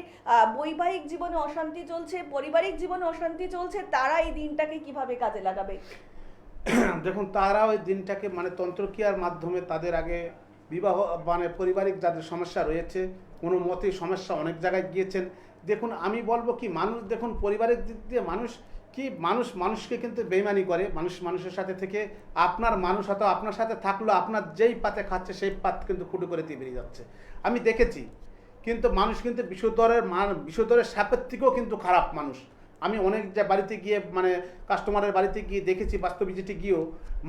বৈবাহিক জীবনে অশান্তি চলছে, পারিবারিক জীবনে অশান্তি চলছে, তারা এই দিনটাকে কিভাবে কাজে লাগাবে? দেখুন, তারা ওই দিনটাকে মানে তন্ত্রক্রিয়ার মাধ্যমে তাদের আগে বিবাহ মানে পারিবারিক যাদের সমস্যা রয়েছে, কোনো মতেই সমস্যা অনেক জায়গায় গিয়েছেন। দেখুন আমি বলবো কি, মানুষ দেখুন পরিবারের দিক দিয়ে মানুষ কি, মানুষকে কিন্তু বেইমানি করে, মানুষের সাথে থেকে আপনার মানুষ হয়তো আপনার সাথে থাকলেও আপনার যেই পাতে খাচ্ছে সেই পাত কিন্তু খুঁটো করে দিয়ে বেরিয়ে যাচ্ছে, আমি দেখেছি। কিন্তু মানুষ কিন্তু বিষধরের সাপের থেকেও কিন্তু খারাপ মানুষ। আমি অনেক যে বাড়িতে গিয়ে মানে কাস্টমারের বাড়িতে গিয়ে দেখেছি, বাস্তব ভিজিটে গিয়েও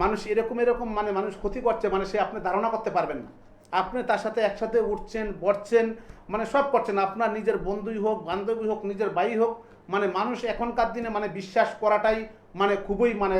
মানুষ এরকম মানে মানুষ ক্ষতি করছে, মানে সে আপনি ধারণা করতে পারবেন না। আপনি তার সাথে একসাথে উঠছেন বসছেন, মানে সব করছেন, আপনার নিজের বন্ধুই হোক, বান্ধবী হোক, নিজের ভাই হোক, মানে মানুষ এখনকার দিনে মানে বিশ্বাস করাটাই মানে খুবই মানে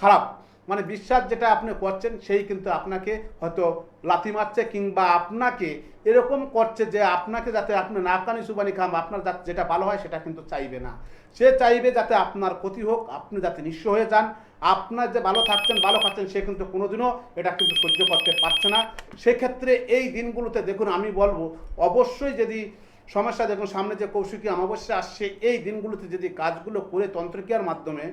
খারাপ। মানে বিশ্বাস যেটা আপনি করছেন সেই কিন্তু আপনাকে হয়তো লাথি মারছে, কিংবা আপনাকে এরকম করছে যে আপনাকে যাতে আপনি নাকানি সুবানি খাম, আপনার যেটা ভালো হয় সেটা কিন্তু চাইবে না। সে চাইবে যাতে আপনার ক্ষতি হোক, আপনি যাতে নিঃস্ব হয়ে যান। আপনার যে ভালো থাকছেন ভালো খাচ্ছেন সে কিন্তু কোনোদিনও এটা কিন্তু সহ্য করতে পারছে না। সেক্ষেত্রে এই দিনগুলোতে দেখুন আমি বলবো অবশ্যই যদি সমস্যা, দেখুন সামনে যে কৌশিকী অমাবস্যা আসছে, এই দিনগুলোতে যদি কাজগুলো করে তন্ত্রক্রিয়ার মাধ্যমে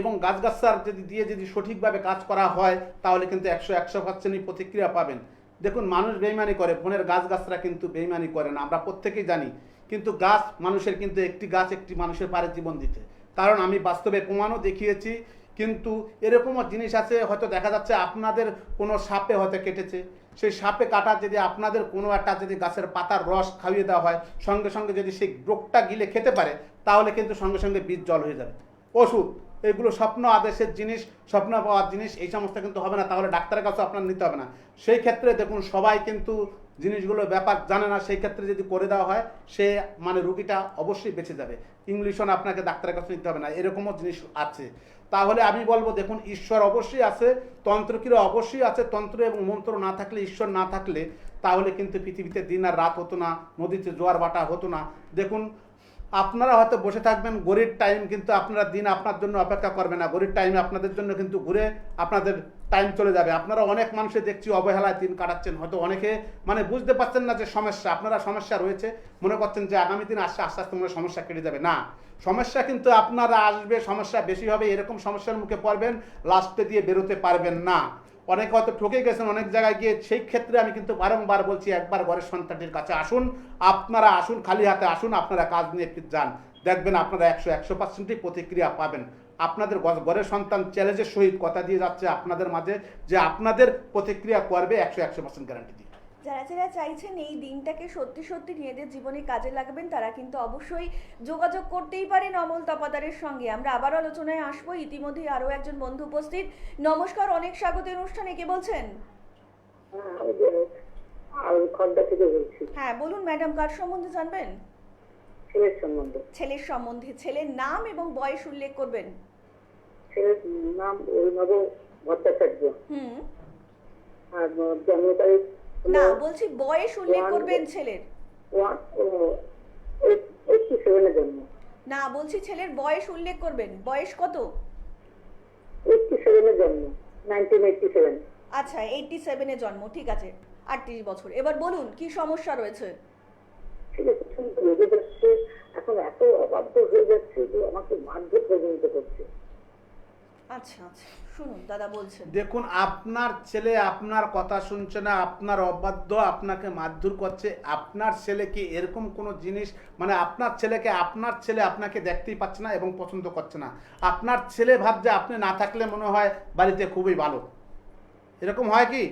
এবং গাছগাছার যদি দিয়ে যদি সঠিকভাবে কাজ করা হয় তাহলে কিন্তু 100% প্রতিক্রিয়া পাবেন। দেখুন মানুষ বেইমানি করে, বনের গাছগাছরা কিন্তু বেইমানি করে না, আমরা প্রত্যেকেই জানি। কিন্তু গাছ মানুষের কিন্তু একটি গাছ একটি মানুষের পারে জীবন দিতে, কারণ আমি বাস্তবে প্রমাণও দেখিয়েছি। কিন্তু এরকমও জিনিস আছে, হয়তো দেখা যাচ্ছে আপনাদের কোনো সাপে হয়তো কেটেছে, সেই সাপে কাটা যদি আপনাদের কোনো একটা যদি গাছের পাতার রস খাইয়ে দেওয়া হয়, সঙ্গে সঙ্গে যদি সেই রোগটা গিলে খেতে পারে তাহলে কিন্তু সঙ্গে সঙ্গে বীজ জল হয়ে যাবে। ওষুধ এগুলো স্বপ্ন আদেশের জিনিস, স্বপ্ন পাওয়ার জিনিস, এই সমস্ত কিন্তু হবে না, তাহলে ডাক্তারের কাছে আপনার নিতে হবে না। সেই ক্ষেত্রে দেখুন সবাই কিন্তু জিনিসগুলো ব্যাপার জানে না, সেই ক্ষেত্রে যদি করে দেওয়া হয় সে মানে রুগীটা অবশ্যই বেঁচে যাবে। ইংলিশন আপনাকে ডাক্তারের কাছে নিতে হবে না, এরকমও জিনিস আছে। তাহলে আমি বলবো দেখুন ঈশ্বর অবশ্যই আছে, তন্ত্রক্রিয়া অবশ্যই আছে। তন্ত্র এবং মন্ত্র না থাকলে, ঈশ্বর না থাকলে তাহলে কিন্তু পৃথিবীতে দিন আর রাত হতো না, নদীতে জোয়ার ভাটা হতো না। দেখুন আপনারা হয়তো বসে থাকবেন, ঘড়ির টাইম কিন্তু আপনারা দিন আপনার জন্য অপেক্ষা করবে না, ঘড়ির টাইমে আপনাদের জন্য কিন্তু ঘুরে আপনাদের টাইম চলে যাবে। আপনারা অনেক মানুষে দেখছি অবহেলায় দিন কাটাচ্ছেন, হয়তো অনেকে মানে বুঝতে পারছেন না যে সমস্যা, আপনারা সমস্যা রয়েছে, মনে করছেন যে আগামী দিন আসছে আস্তে আস্তে মনে সমস্যা কেটে যাবে। না, সমস্যা কিন্তু আপনারা আসবে, সমস্যা বেশি হবে, এরকম সমস্যার মুখে পড়বেন, লাস্টে দিয়ে বেরোতে পারবেন না। অনেকে হয়তো ঠকে গেছেন অনেক জায়গায় গিয়ে, সেই ক্ষেত্রে আমি কিন্তু বারংবার বলছি একবার ঘরের সন্তানটির কাছে আসুন, আপনারা আসুন, খালি হাতে আসুন, আপনারা কাজ নিয়ে যান, দেখবেন আপনারা 100% প্রতিক্রিয়া পাবেন। আপনাদের ঘরের সন্তান চ্যালেঞ্জের সহিত কথা দিয়ে যাচ্ছে আপনাদের মাঝে যে আপনাদের প্রতিক্রিয়া করবে 100% গ্যারান্টি দিয়ে। যারা যারা চাইছেন এই দিনটাকে সত্যি সত্যি নিজেদের জীবনে কাজে লাগাবেন তারা কিন্তু অবশ্যই যোগাযোগ করতেই পারেন অমল তপাদারের সঙ্গে। আমরা আবার আলোচনায় আসবো, ইতিমধ্যেই আরও একজন বন্ধু উপস্থিত। নমস্কার, অনেক স্বাগত অনুষ্ঠানে, কে বলছেন? আমি খড়দা থেকে বলছি, হ্যাঁ বলুন ম্যাডাম, কার সম্বন্ধে জানবেন? ছেলের সম্বন্ধে। ছেলের সম্বন্ধে। ছেলের নাম এবং বয়স উল্লেখ করবেন। ছেলের নাম অভিনব ভট্টাচার্য, হুম। আর জন্ম তারিখ না, বলছি বয়স উল্লেখ করবেন ছেলের। 87 জন্ম। না, বলছি ছেলের বয়স উল্লেখ করবেন। বয়স কত? 87 জন্ম, 1987। আচ্ছা, 87-এ জন্ম, ঠিক আছে, 38 বছর। এবার বলুন কি সমস্যা রয়েছে? ঠিক আছে, শুনতে লেগে যাচ্ছে, এখন এত অবাধ্য হয়ে যাচ্ছে যে আমাকে মারধর পর্যন্ত করছে। আচ্ছা আচ্ছা, শুনুন দাদা বলছেন। দেখুন, আপনার ছেলে আপনার কথা শুনছে না, আপনার অবাধ্য, আপনাকে মারধর করছে। আপনার ছেলে কি এরকম কোনো জিনিস, মানে আপনার ছেলেকে আপনার ছেলে আপনাকে দেখতেই পাচ্ছে না এবং পছন্দ করছে না। আপনার ছেলে ভাবছে আপনি না থাকলে মনে হয় বাড়িতে খুবই ভালো, এরকম হয় কি?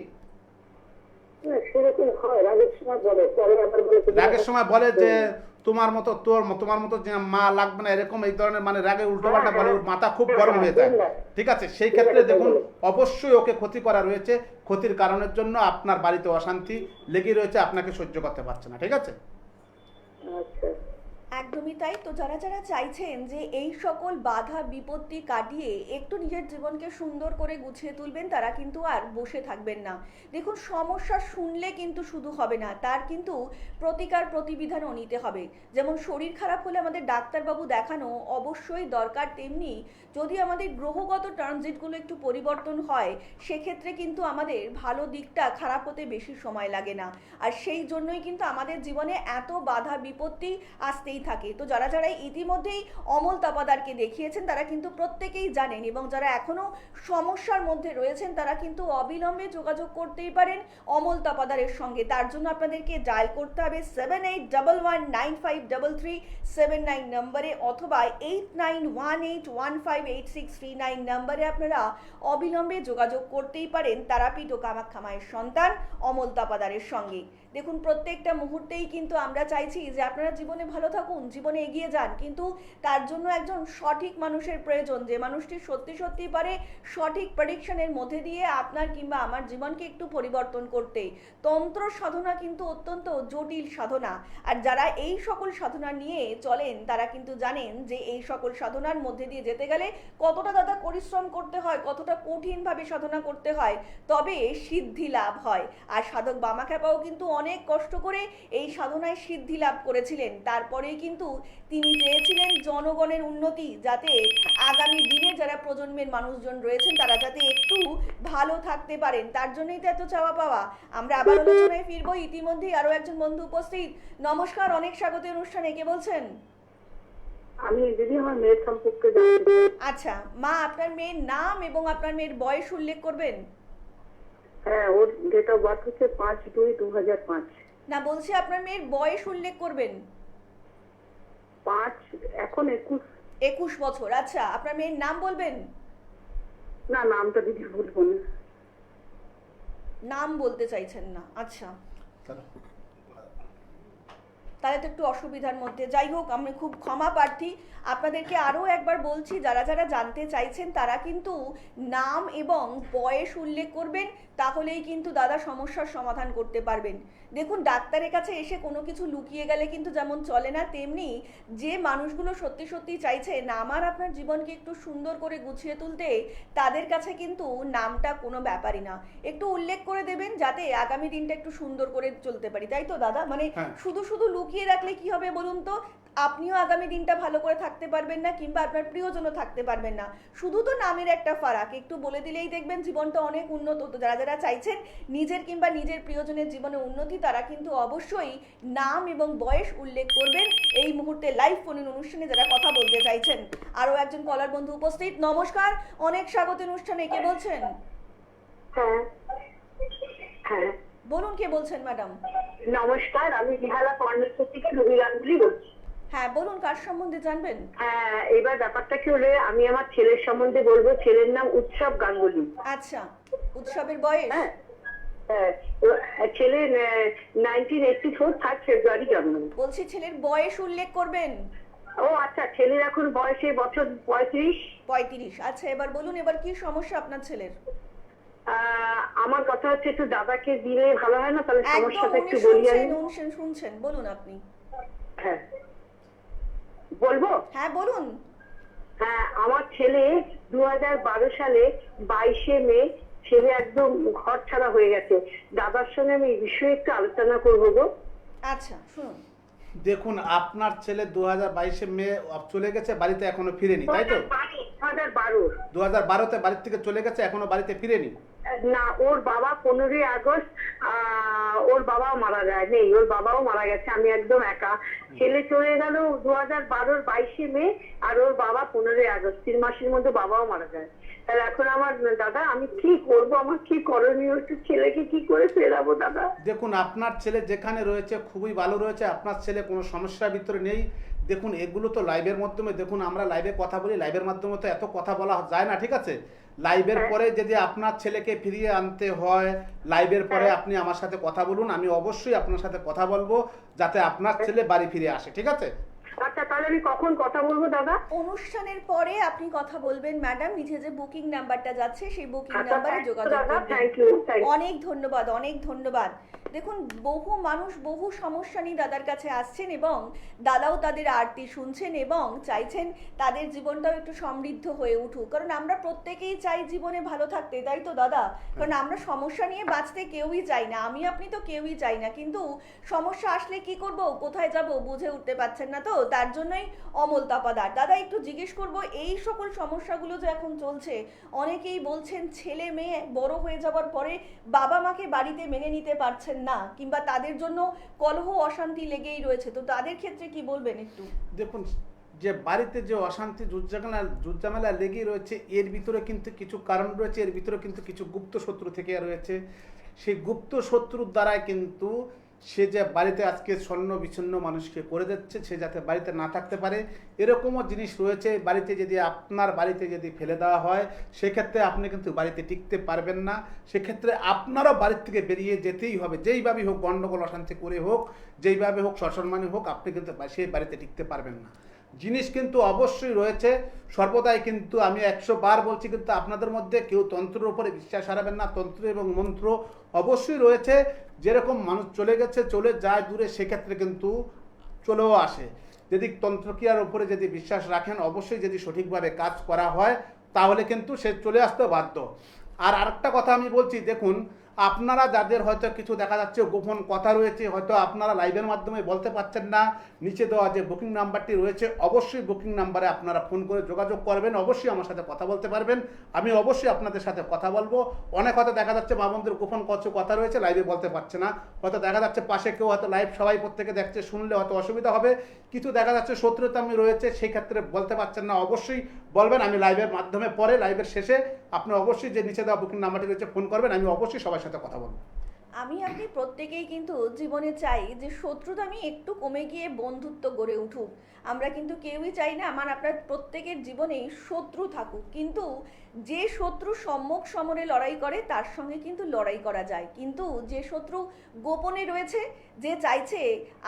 সেরকম হয়, রাগের সময় বলে, পরে আবার বলে রাগের সময় বলে যে তোমার মতো তোমার মতো যে মা লাগবে না, এরকম এই ধরনের মানে রাগে উল্টোপাল্টা বলে, ওর মাথা খুব গরম হয়ে যায়। ঠিক আছে, সেই ক্ষেত্রে দেখুন অবশ্যই ওকে ক্ষতি করা রয়েছে, ক্ষতির কারণের জন্য আপনার বাড়িতে অশান্তি লেগে রয়েছে, আপনাকে সহ্য করতে পারছে না। ঠিক আছে, আচ্ছা। একদমই তাই। তো যারা যারা চাইছেন যে এই সকল বাধা বিপত্তি কাটিয়ে একটু নিজের জীবনকে সুন্দর করে গুছিয়ে তুলবেন, তারা কিন্তু আর বসে থাকবেন না। দেখুন, সমস্যা শুনলে কিন্তু শুধু হবে না, তার কিন্তু প্রতিকার প্রতিবিধানও নিতে হবে। যেমন শরীর খারাপ হলে আমাদের ডাক্তারবাবু দেখানো অবশ্যই দরকার, তেমনি যদি আমাদের গ্রহগত ট্রানজিটগুলো একটু পরিবর্তন হয় সেক্ষেত্রে কিন্তু আমাদের ভালো দিকটা খারাপ হতে বেশি সময় লাগে না। আর সেই জন্যই কিন্তু আমাদের জীবনে এত বাধা বিপত্তি আসতেই থাকে। তো যারা যারা ইতিমধ্যেই অমল তপাদারকে দেখিয়েছেন তারা কিন্তু প্রত্যেকেই জানেন, এবং যারা এখনো সমস্যার মধ্যে রয়েছেন তারা কিন্তু অবিলম্বে যোগাযোগ করতেই পারেন অমল তপাদারের সঙ্গে। তার জন্য আপনাদেরকে ডায়াল করতে হবে 7811953379 নম্বরে, অথবা 8918158639 নম্বরে আপনারা অবিলম্বে যোগাযোগ করতেই পারেন তারাপীঠ ও কামাখ্যা মায়ের সন্তান অমল তপাদারের সঙ্গে। দেখুন, প্রত্যেকটা মুহূর্তেই কিন্তু আমরা চাইছি যে আপনারা জীবনে ভালো থাকুন, জীবনে এগিয়ে যান, কিন্তু তার জন্য একজন সঠিক মানুষের প্রয়োজন, যে মানুষটি সত্যি সত্যি পারে সঠিক প্রেডিকশনের মধ্যে দিয়ে আপনার কিংবা আমার জীবনকে একটু পরিবর্তন করতে। তন্ত্র সাধনা কিন্তু অত্যন্ত জটিল সাধনা, আর যারা এই সকল সাধনা নিয়ে চলেন তারা কিন্তু জানেন যে এই সকল সাধনার মধ্যে দিয়ে যেতে গেলে কতটা দাদা পরিশ্রম করতে হয়, কতটা কঠিনভাবে সাধনা করতে হয়, তবে সিদ্ধি লাভ হয়। আর সাধক বামাখ্যাপাও কিন্তু অনেক কষ্ট করে এই সাধনায় সিদ্ধি লাভ করেছিলেন। তারপরেই কিন্তু তিনি চেয়েছিলেন জনগণের উন্নতি, যাতে আগামী দিনে যারা প্রজন্মের মানুষজন রয়েছেন তারা যাতে একটু ভালো থাকতে পারেন। তার জন্যই তো এত চাওয়া পাওয়া। আমরা আবার আলোচনায় ফিরবো, ইতিমধ্যেই আরো একজন বন্ধু উপস্থিত। নমস্কার, অনেক স্বাগত অনুষ্ঠানে, কে বলছেন? আমি দিদি আমার মেয়ের সম্পর্কে জানতে। আচ্ছা মা, আপনার মেয়ের নাম এবং আপনার মেয়ের বয়স উল্লেখ করবেন। হ্যাঁ, ওর ডেট অফ বার্থ হচ্ছে 5/2/2005। না, বলছি আপনার মেয়ের বয়স উল্লেখ করবেন। 5, এখন 21। 21 বছর। আচ্ছা, আপনার মেয়ের নাম বলবেন? না, নামটা দিদি বলবো না। নাম বলতে চাইছেন না? আচ্ছা, তাহলে তো একটু অসুবিধার মধ্যে। যাই হোক, আমি খুব ক্ষমা প্রার্থী। আপনাদেরকে আরও একবার বলছি, যারা যারা জানতে চাইছেন তারা কিন্তু নাম এবং বয়স উল্লেখ করবেন, তাহলেই কিন্তু দাদা সমস্যার সমাধান করতে পারবেন। দেখুন, ডাক্তারের কাছে এসে কোনো কিছু লুকিয়ে গেলে কিন্তু যেমন চলে না, তেমনি যে মানুষগুলো সত্যি সত্যি চাইছে আমার আপনার জীবনকে একটু সুন্দর করে গুছিয়ে তুলতে, তাদের কাছে কিন্তু নামটা কোনো ব্যাপারই না। একটু উল্লেখ করে দেবেন যাতে আগামী দিনটা একটু সুন্দর করে চলতে পারি, তাই তো দাদা? মানে শুধু শুধু লুকিয়ে রাখলে কি হবে বলুন তো? আপনিও আগামী দিনটা ভালো করে থাকতে পারবেন না, কিংবা আপনার প্রিয়জনও থাকতে পারবেন না। শুধু তো নামের একটা ফারাক, একটু বলে দিলেই দেখবেন জীবনটা অনেক উন্নত হতো। যারা যারা চাইছেন নিজের কিংবা নিজের প্রিয়জনের জীবনে উন্নতি, তারা কিন্তু অবশ্যই নাম এবং বয়স উল্লেখ করবেন এই মুহূর্তে লাইভ ফোন অনুষ্ঠানে যারা কথা বলতে চাইছেন। আরও একজন কলার বন্ধু উপস্থিত। নমস্কার, অনেক স্বাগত অনুষ্ঠানে, কে বলছেন? হ্যাঁ হ্যাঁ বলুন কে বলছেন ম্যাডাম? নমস্কার, আমি বিহালা কর্নেশ্বর থেকে রবি গাঙ্গুলি বলছি। হ্যাঁ বলুন, কার সম্বন্ধে জানবেন? হ্যাঁ, এবার ব্যাপারটা কি হলে আমি আমার ছেলের সম্বন্ধে বলবো। ছেলের নাম উৎসব গাঙ্গুলি। আচ্ছা, উৎসবের বয়স? হ্যাঁ হ্যাঁ, ছেলে 1984 3 ফেব্রুয়ারি জন্ম। বলছি ছেলের বয়স উল্লেখ করবেন। ও আচ্ছা, ছেলের এখন বয়সে বছর 35। 35। আচ্ছা, এবার বলুন, এবার কি সমস্যা আপনার ছেলের? আমার কথা হচ্ছে একটু দাদাকে দিলে ভালো হয় না? তাহলে একদম, সমস্যাটা উনি একটু বলি আমি। শুনছেন, বলুন আপনি। হ্যাঁ বলবো। হ্যাঁ বলুন। হ্যাঁ, আমার ছেলে 2012 সালে 22শে মে ছেলে একদম ঘর ছাড়া হয়ে গেছে। দাদার সঙ্গে আমি এই বিষয়ে একটু আলোচনা করবো গো। আচ্ছা শুনুন। দেখুন আপনার ছেলে 2022 মে চলে গেছে, বাড়িতে এখনো ফিরেনি, তাই তো? 2012। 2012-তে বাড়ি থেকে চলে গেছে, এখনো বাড়িতে ফিরেনি। না, ওর বাবা 15ই আগস্ট ওর বাবাও মারা যায়। নেই, ওর বাবাও মারা গেছে। আমি একদম একা। ছেলে চলে গেল 2012-র 22শে মে, আর ওর বাবা 15ই আগস্ট। 3 মাসের মধ্যে বাবাও মারা যায়। তাহলে এখন আমার দাদা, আমি কি করব? আমার কি করণীয়? একটু ছেলেকে কি করে ফেরাবো দাদা? দেখুন আপনার ছেলে যেখানে রয়েছে খুবই ভালো রয়েছে, আপনার ছেলে কোনো সমস্যার ভিতরে নেই। দেখুন এগুলো তো লাইভের মাধ্যমে, দেখুন আমরা লাইভে কথা বলি, লাইভের মাধ্যমে তো এত কথা বলা যায় না, ঠিক আছে? লাইভের পরে যদি আপনার ছেলেকে ফিরিয়ে আনতে হয়, লাইভের পরে আপনি আমার সাথে কথা বলুন, আমি অবশ্যই আপনার সাথে কথা বলবো যাতে আপনার ছেলে বাড়ি ফিরে আসে, ঠিক আছে? আচ্ছা, তাহলে আমি কখন কথা বলবো দাদা? অনুষ্ঠানের পরে আপনি কথা বলবেন ম্যাডাম। নিচে যে বুকিং নাম্বারটা যাচ্ছে সেই বুকিং আচ্ছা, নাম্বারে thank you যোগাযোগ দাদা, করবেন। thank you, thank you। অনেক ধন্যবাদ, অনেক ধন্যবাদ। দেখুন, বহু মানুষ বহু সমস্যা নিয়ে দাদার কাছে আসছেন এবং দাদাও তাদের আরতি শুনছেন এবং চাইছেন তাদের জীবনটাও একটু সমৃদ্ধ হয়ে উঠুক। কারণ আমরা প্রত্যেকেই চাই জীবনে ভালো থাকতে, তাই তো দাদা? কারণ আমরা সমস্যা নিয়ে বাঁচতে কেউই চাই না, আমি আপনি তো কেউই চাই না, কিন্তু সমস্যা আসলে কি করব, কোথায় যাব বুঝে উঠতে পারছেন না, তো তার জন্যই অমল তাপাদার। দাদা একটু জিজ্ঞেস করব, এই সকল সমস্যাগুলো যে এখন চলছে, অনেকেই বলছেন ছেলে মেয়ে বড় হয়ে যাবার পরে বাবা মাকে বাড়িতে মেনে নিতে পারছেন না, কিংবা তাদের জন্য কলহ অশান্তি লেগেই রয়েছে, তো তাদের ক্ষেত্রে কি বলবেন একটু? দেখুন যে বাড়িতে যে অশান্তি ঝুটঝামেলা লেগে রয়েছে, এর ভিতরে কিন্তু কিছু কারণ রয়েছে, এর ভিতরে কিন্তু কিছু গুপ্ত শত্রু থেকে রয়েছে। সেই গুপ্ত শত্রুর দ্বারাই কিন্তু সে যে বাড়িতে আজকে ছন্ন বিচ্ছিন্ন মানুষকে করে দিচ্ছে, সে যাতে বাড়িতে না থাকতে পারে, এরকমও জিনিস রয়েছে। বাড়িতে যদি আপনার বাড়িতে যদি ফেলে দেওয়া হয়, সেক্ষেত্রে আপনি কিন্তু বাড়িতে টিকতে পারবেন না। সেক্ষেত্রে আপনারও বাড়ির থেকে বেরিয়ে যেতেই হবে, যেইভাবেই হোক, গণ্ডগোল অশান্তি করে হোক, যেইভাবে হোক, সসম্মানে হোক, আপনি কিন্তু সেই বাড়িতে টিকতে পারবেন না। জিনিস কিন্তু অবশ্যই রয়েছে, সর্বদাই কিন্তু আমি 100 বার বলছি, কিন্তু আপনাদের মধ্যে কেউ তন্ত্রের উপরে বিশ্বাস হারাবেন না। তন্ত্র এবং মন্ত্র অবশ্যই রয়েছে। যেরকম মানুষ চলে গেছে, চলে যায় দূরে, সেক্ষেত্রে কিন্তু চলেও আসে। যদি তন্ত্রক্রিয়ার উপরে যদি বিশ্বাস রাখেন, অবশ্যই যদি সঠিকভাবে কাজ করা হয়, তাহলে কিন্তু সে চলে আসতে বাধ্য। আর আরেকটা কথা আমি বলছি, দেখুন আপনারা যাদের হয়তো কিছু দেখা যাচ্ছে গোপন কথা রয়েছে, হয়তো আপনারা লাইভের মাধ্যমে বলতে পারছেন না, নিচে দেওয়া যে বুকিং নাম্বারটি রয়েছে, অবশ্যই বুকিং নাম্বারে আপনারা ফোন করে যোগাযোগ করবেন, অবশ্যই আমার সাথে কথা বলতে পারবেন। আমি অবশ্যই আপনাদের সাথে কথা বলবো। অনেক হয়তো দেখা যাচ্ছে মা বোনদের গোপন কিছু কথা রয়েছে, লাইভে বলতে পারছে না, হয়তো দেখা যাচ্ছে পাশে কেউ হয়তো লাইভ সবাই প্রত্যেকে দেখছে, শুনলে হয়তো অসুবিধা হবে, কিছু দেখা যাচ্ছে শত্রুতামি রয়েছে, সেই ক্ষেত্রে বলতে পারছেন না, অবশ্যই বলবেন। আমি লাইভের মাধ্যমে পরে লাইভের শেষে আপনি অবশ্যই যে নিচে দেওয়া বুকিং নাম্বারটি রয়েছে ফোন করবেন, আমি অবশ্যই সবার সাথে কথা বলবো। আমি আপনি প্রত্যেকেই কিন্তু জীবনে চাই যে শত্রুতামি একটু কমে গিয়ে বন্ধুত্ব গড়ে উঠুক। আমরা কিন্তু কেউই চাই না আমার আপনার প্রত্যেকের জীবনেই শত্রু থাকুক, কিন্তু যে শত্রু সম্মুখ সমরে লড়াই করে তার সঙ্গে কিন্তু লড়াই করা যায়, কিন্তু যে শত্রু গোপনে রয়েছে, যে চাইছে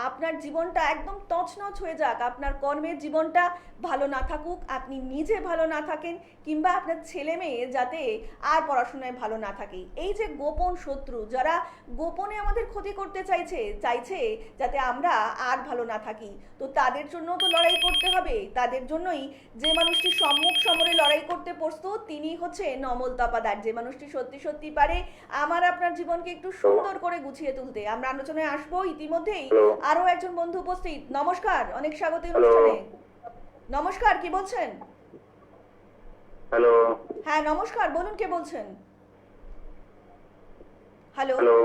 আপনার জীবনটা একদম তছনছ হয়ে যাক, আপনার কর্মের জীবনটা ভালো না থাকুক, আপনি নিজে ভালো না থাকেন, কিংবা আপনার ছেলে মেয়ে যাতে আর পড়াশোনায় ভালো না থাকে, এই যে গোপন শত্রু যারা গোপনে আমাদের ক্ষতি করতে চাইছে যাতে আমরা আর ভালো না থাকি, তো তাদের জন্য তো লড়াই করতে হবে। তাদের জন্যই যে মানুষটি সম্মুখ সমরে লড়াই করতে প্রস্তুত, তিনি হচ্ছেন অমল তাপাদার, যে মানুষটি সত্যি সত্যি পারে আমার আপনার জীবনকে একটু সুন্দর করে গুছিয়ে তুলতে। আমরা আলোচনায় আসবো, ইতিমধ্যেই আরো একজন বন্ধু উপস্থিত। নমস্কার, অনেক স্বাগত অনুষ্ঠানে। নমস্কার, কি বলছেন? হ্যালো হ্যাঁ নমস্কার, বলুন কে বলছেন? হ্যালো, হ্যালো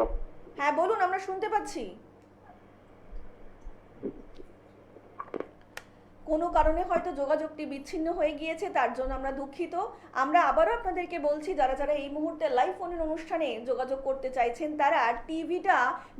হ্যাঁ বলুন, আমরা শুনতে পাচ্ছি। কোনো কারণে হয়তো যোগাযোগটি বিচ্ছিন্ন হয়ে গিয়েছে, তার জন্য আমরা দুঃখিত। আমরা আবারও আপনাদেরকে বলছি, যারা যারা এই মুহূর্তে লাইভ ফোনের অনুষ্ঠানে যোগাযোগ করতে চাইছেন তারা টিভিটা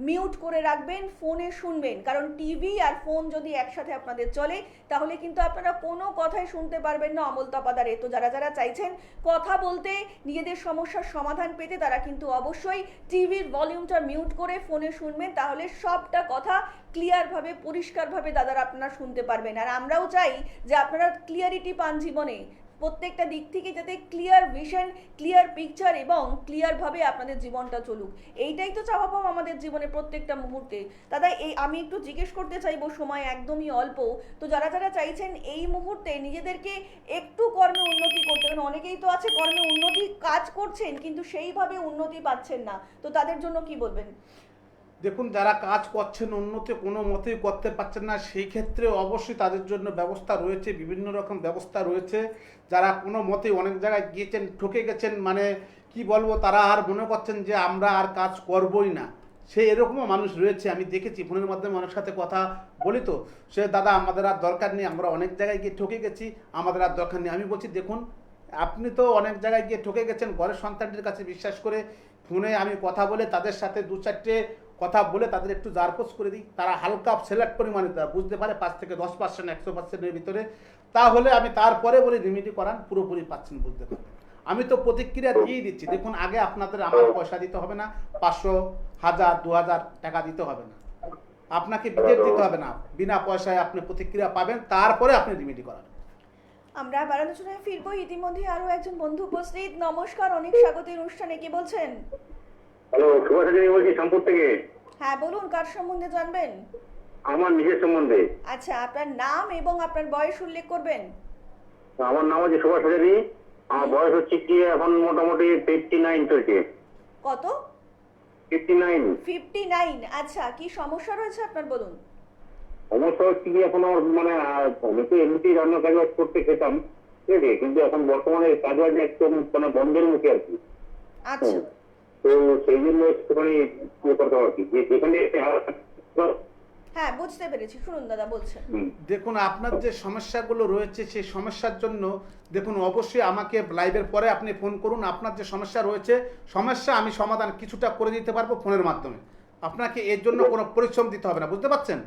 মিউট করে রাখবেন, ফোনে শুনবেন, কারণ টিভি আর ফোন যদি একসাথে আপনাদের চলে তাহলে কিন্তু আপনারা কোনো কথাই শুনতে পারবেন না অমল তপাদারে। তো যারা যারা চাইছেন কথা বলতে, নিজেদের সমস্যার সমাধান পেতে, তারা কিন্তু অবশ্যই টিভির ভলিউমটা মিউট করে ফোনে শুনবেন, তাহলে সবটা কথা ক্লিয়ারভাবে, পরিষ্কারভাবে দাদারা আপনারা শুনতে পারবেন। আর আমরাও চাই যে আপনারা ক্লিয়ারিটি পান জীবনে, প্রত্যেকটা দিক থেকে যাতে ক্লিয়ার ভিশন, ক্লিয়ার পিকচার এবং ক্লিয়ারভাবে আপনাদের জীবনটা চলুক, এইটাই তো চাওয়া পাওয়া আমাদের জীবনে প্রত্যেকটা মুহূর্তে। দাদা আমি একটু জিজ্ঞেস করতে চাইবো, সময় একদমই অল্প, তো যারা যারা চাইছেন এই মুহূর্তে নিজেদেরকে একটু কর্মে উন্নতি করতে, কারণ অনেকেই তো আছে কর্মে উন্নতি কাজ করছেন কিন্তু সেইভাবে উন্নতি পাচ্ছেন না, তো তাদের জন্য কি বলবেন? দেখুন, যারা কাজ করছেন উন্নতি কোনো মতেই করতে পারছেন না, সেই ক্ষেত্রে অবশ্যই তাদের জন্য ব্যবস্থা রয়েছে, বিভিন্ন রকম ব্যবস্থা রয়েছে। যারা কোনো মতেই অনেক জায়গায় গিয়েছেন, ঠকে গেছেন, মানে কি বলবো, তারা আর মনে করছেন যে আমরা আর কাজ করবই না, সে এরকমও মানুষ রয়েছে। আমি দেখেছি ফোনের মাধ্যমে অনেক সাথে কথা বলি, তো সে দাদা আমাদের আর দরকার নেই, আমরা অনেক জায়গায় গিয়ে ঠকে গেছি, আমাদের আর দরকার নেই। আমি বলছি দেখুন, আপনি তো অনেক জায়গায় গিয়ে ঠকে গেছেন, ঘরের সন্তানটির কাছে বিশ্বাস করে ফোনে আমি কথা বলে তাদের সাথে দু চারটে কথা বলে তাদের একটু জারপোজ করে দিই, তারা হালকা সিলেক্ট পরিমাণে তারা বুঝতে পারে 5 থেকে 10%, 100%-এর ভিতরে, তাহলে আমি তারপরে বলি রেমেডি করান, পুরোপুরি পাচ্ছেন বুঝতে পারবেন। আমি তো প্রতিক্রিয়া দিয়েই দিচ্ছি। দেখুন, আগে আপনাদের আমার পয়সা দিতে হবে না, 500, 1000, 2000 টাকা দিতে হবে না, আপনাকে বিজেট দিতে হবে না, বিনা পয়সায় আপনি প্রতিক্রিয়া পাবেন, তারপরে আপনি রেমেডি করান। আমরা আবার আলোচনায় ফিরবো। ইতিমধ্যে আরো একজন বন্ধু উপস্থিত। নমস্কার, অনেক স্বাগত এই অনুষ্ঠানে। কি বলছেন? হ্যালো, সুভাষাচী বলছি শামপুর থেকে। হ্যাঁ বলুন, কার সম্বন্ধে জানবেন? আমার নিজের সম্বন্ধে। আচ্ছা, আপনার নাম এবং আপনার বয়স উল্লেখ করবেন। আমার নাম হচ্ছে সুভাষাচী, আমার বয়স হচ্ছে কি এখন মোটামুটি 59 চলছে। কত? 59। 59। আচ্ছা, কি সমস্যা রয়েছে আপনার, বলুন। সমস্যা হচ্ছে কি, এখন আমার মানে আমি তো এমনিতেই রান্না কাজ করতে খেতাম, ঠিক আছে, কিন্তু এখন বর্তমানে কাজ বাজ একদম মানে বন্ধের মুখে আর কি। আচ্ছা, তো সেই জন্য একটুখানি ইয়ে করতে হবে আর কি, যে যেখানে হ্যাঁ বুঝতে পেরেছি, শুনুন দাদা বলছেন। দেখুন, আপনার যে সমস্যাগুলো রয়েছে সেই সমস্যার জন্য দেখুন অবশ্যই আমাকে লাইভের পরে আপনি ফোন করুন। আপনার যে সমস্যা রয়েছে, সমস্যা আমি সমাধান কিছুটা করে দিতে পারবো ফোনের মাধ্যমে, আপনাকে এর জন্য কোনো পরিশ্রম দিতে হবে না, বুঝতে পারছেন?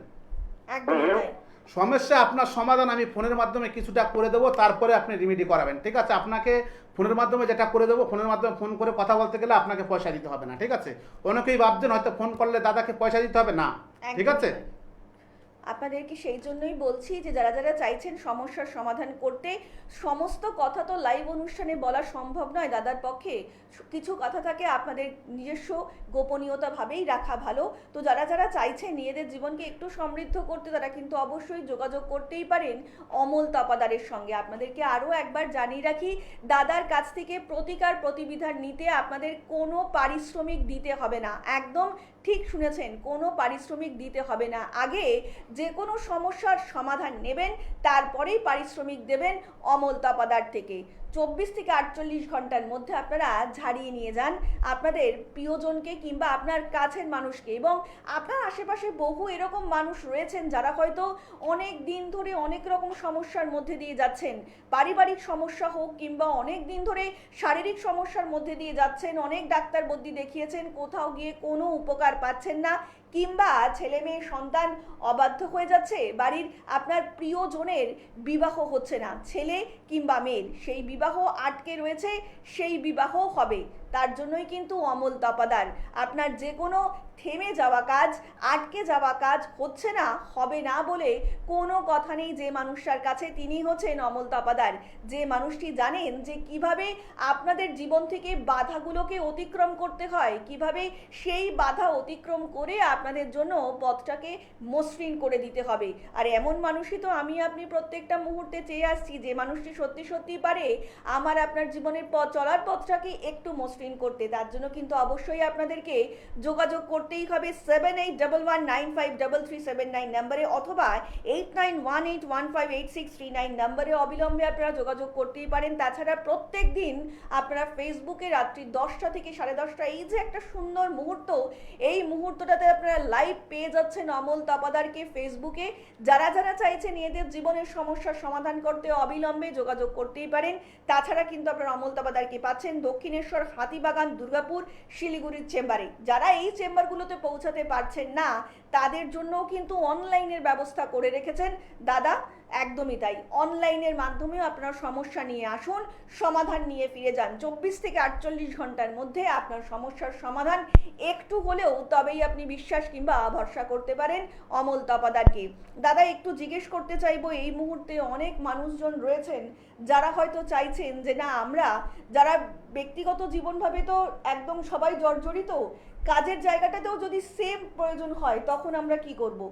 একদম তাই। সমস্যা আপনার সমাধান আমি ফোনের মাধ্যমে কিছুটা করে দেবো, তারপরে আপনি রেমেডি করাবেন, ঠিক আছে? আপনাকে ফোনের মাধ্যমে যেটা করে দেবো, ফোনের মাধ্যমে ফোন করে কথা বলতে গেলে আপনাকে পয়সা দিতে হবে না, ঠিক আছে? অনেকেই ভাবছেন হয়তো ফোন করলে দাদাকে পয়সা দিতে হবে, না, ঠিক একদম আছে? তাই। আপনাদেরকে সেই জন্যই বলছি যে যারা যারা চাইছেন সমস্যার সমাধান করতে, সমস্ত কথা তো লাইভ অনুষ্ঠানে বলা সম্ভব নয় দাদার পক্ষে, কিছু কথা থাকে আপনাদের নিজস্ব গোপনীয়তাভাবেই রাখা ভালো। তো যারা যারা চাইছেন নিজেদের জীবনকে একটু সমৃদ্ধ করতে, তারা কিন্তু অবশ্যই যোগাযোগ করতেই পারেন অমল তপাদারের সঙ্গে। আপনাদেরকে আরও একবার জানিয়ে রাখি, দাদার কাছ থেকে প্রতিকার প্রতিবিধান নিতে আপনাদের কোনো পারিশ্রমিক দিতে হবে না, একদম ঠিক শুনেছেন, কোনো পারিশ্রমিক দিতে হবে না। আগে যে কোনো সমস্যার সমাধান নেবেন, তারপরেই পারিশ্রমিক দেবেন অমল তপাদার থেকে। 24 থেকে 48 ঘন্টার মধ্যে আপনারা ঝাড়িয়ে নিয়ে যান আপনাদের প্রিয়জনকে কিংবা আপনার কাছের মানুষকে। এবং আপনার আশেপাশে বহু এরকম মানুষ রয়েছেন যারা হয়তো অনেক দিন ধরে অনেক রকম সমস্যার মধ্যে দিয়ে যাচ্ছেন, পারিবারিক সমস্যা হোক কিংবা অনেক দিন ধরে শারীরিক সমস্যার মধ্যে দিয়ে যাচ্ছেন, অনেক ডাক্তার বদ্যি দেখিয়েছেন, কোথাও গিয়ে কোনো উপকার পাচ্ছেন না, কিংবা ছেলে মেয়ে সন্তান অবাধ্য হয়ে যাচ্ছে, বাড়ির আপনার প্রিয়জনের বিবাহ হচ্ছে না, ছেলে কিংবা মেয়ের সেই বিবাহ আটকে রয়েছে, সেই বিবাহ হবে, তার জন্যই কিন্তু অমল তপাদার। আপনার যে কোনো থেমে যাওয়া কাজ, আটকে যাওয়া কাজ হচ্ছে না, হবে না বলে কোনো কথা নেই। যে মানুষটার কাছে তিনি হচ্ছেন অমল তপাদার, যে মানুষটি জানেন যে কিভাবে আপনাদের জীবন থেকে বাধাগুলোকে অতিক্রম করতে হয়, কিভাবে সেই বাধা অতিক্রম করে আপনাদের জন্য পথটাকে মসৃণ করে দিতে হবে। আর এমন মানুষই তো আমি আপনি প্রত্যেকটা মুহূর্তে চেয়ে আসছি, যে মানুষটি সত্যি সত্যি পারে আমার আপনার জীবনের পথ চলার পথটাকে একটু মসৃণ কাউন্সিলিং করতে। তার জন্য কিন্তু অবশ্যই আপনাদেরকে যোগাযোগ করতেই হবে 7811953379 নম্বরে অথবা 8918158639 নম্বরে অবিলম্বে আপনারা যোগাযোগ করতেই পারেন। তাছাড়া প্রত্যেক দিন আপনারা ফেসবুকে রাত্রি 10টা থেকে 10:30 এই যে একটা সুন্দর মুহূর্ত, এই মুহূর্তটাতে আপনারা লাইভ পেয়ে যাচ্ছেন অমল তপাদারকে ফেসবুকে। যারা যারা চাইছেন এদের জীবনের সমস্যার সমাধান করতে অবিলম্বে যোগাযোগ করতেই পারেন। তাছাড়া কিন্তু আপনারা অমল তপাদারকে পাচ্ছেন দক্ষিণেশ্বর, হাতিবাগান, দুর্গাপুর, শিলিগুড়ির চেম্বারে। যারা এই চেম্বারগুলোতে পৌঁছাতে পারছেন না তাদের জন্যও কিন্তু অনলাইনের ব্যবস্থা করে রেখেছেন দাদা। একদমই তাই, অনলাইনের মাধ্যমেও আপনার সমস্যা নিয়ে আসুন, সমাধান নিয়ে ফিরে যান। 24 থেকে 48 ঘন্টার মধ্যে আপনার সমস্যার সমাধান একটু হলেও তবেই আপনি বিশ্বাস কিংবা ভরসা করতে পারেন অমল তপাদারকে। দাদা একটু জিজ্ঞেস করতে চাইবো, এই মুহূর্তে অনেক মানুষজন রয়েছেন যারা হয়তো চাইছেন যে না, আমরা যারা ব্যক্তিগত জীবনভাবে তো একদম সবাই জর্জরিত, কাজের জায়গাটাতেও যদি সেম প্রয়োজন হয় তখন আমরা কি করব?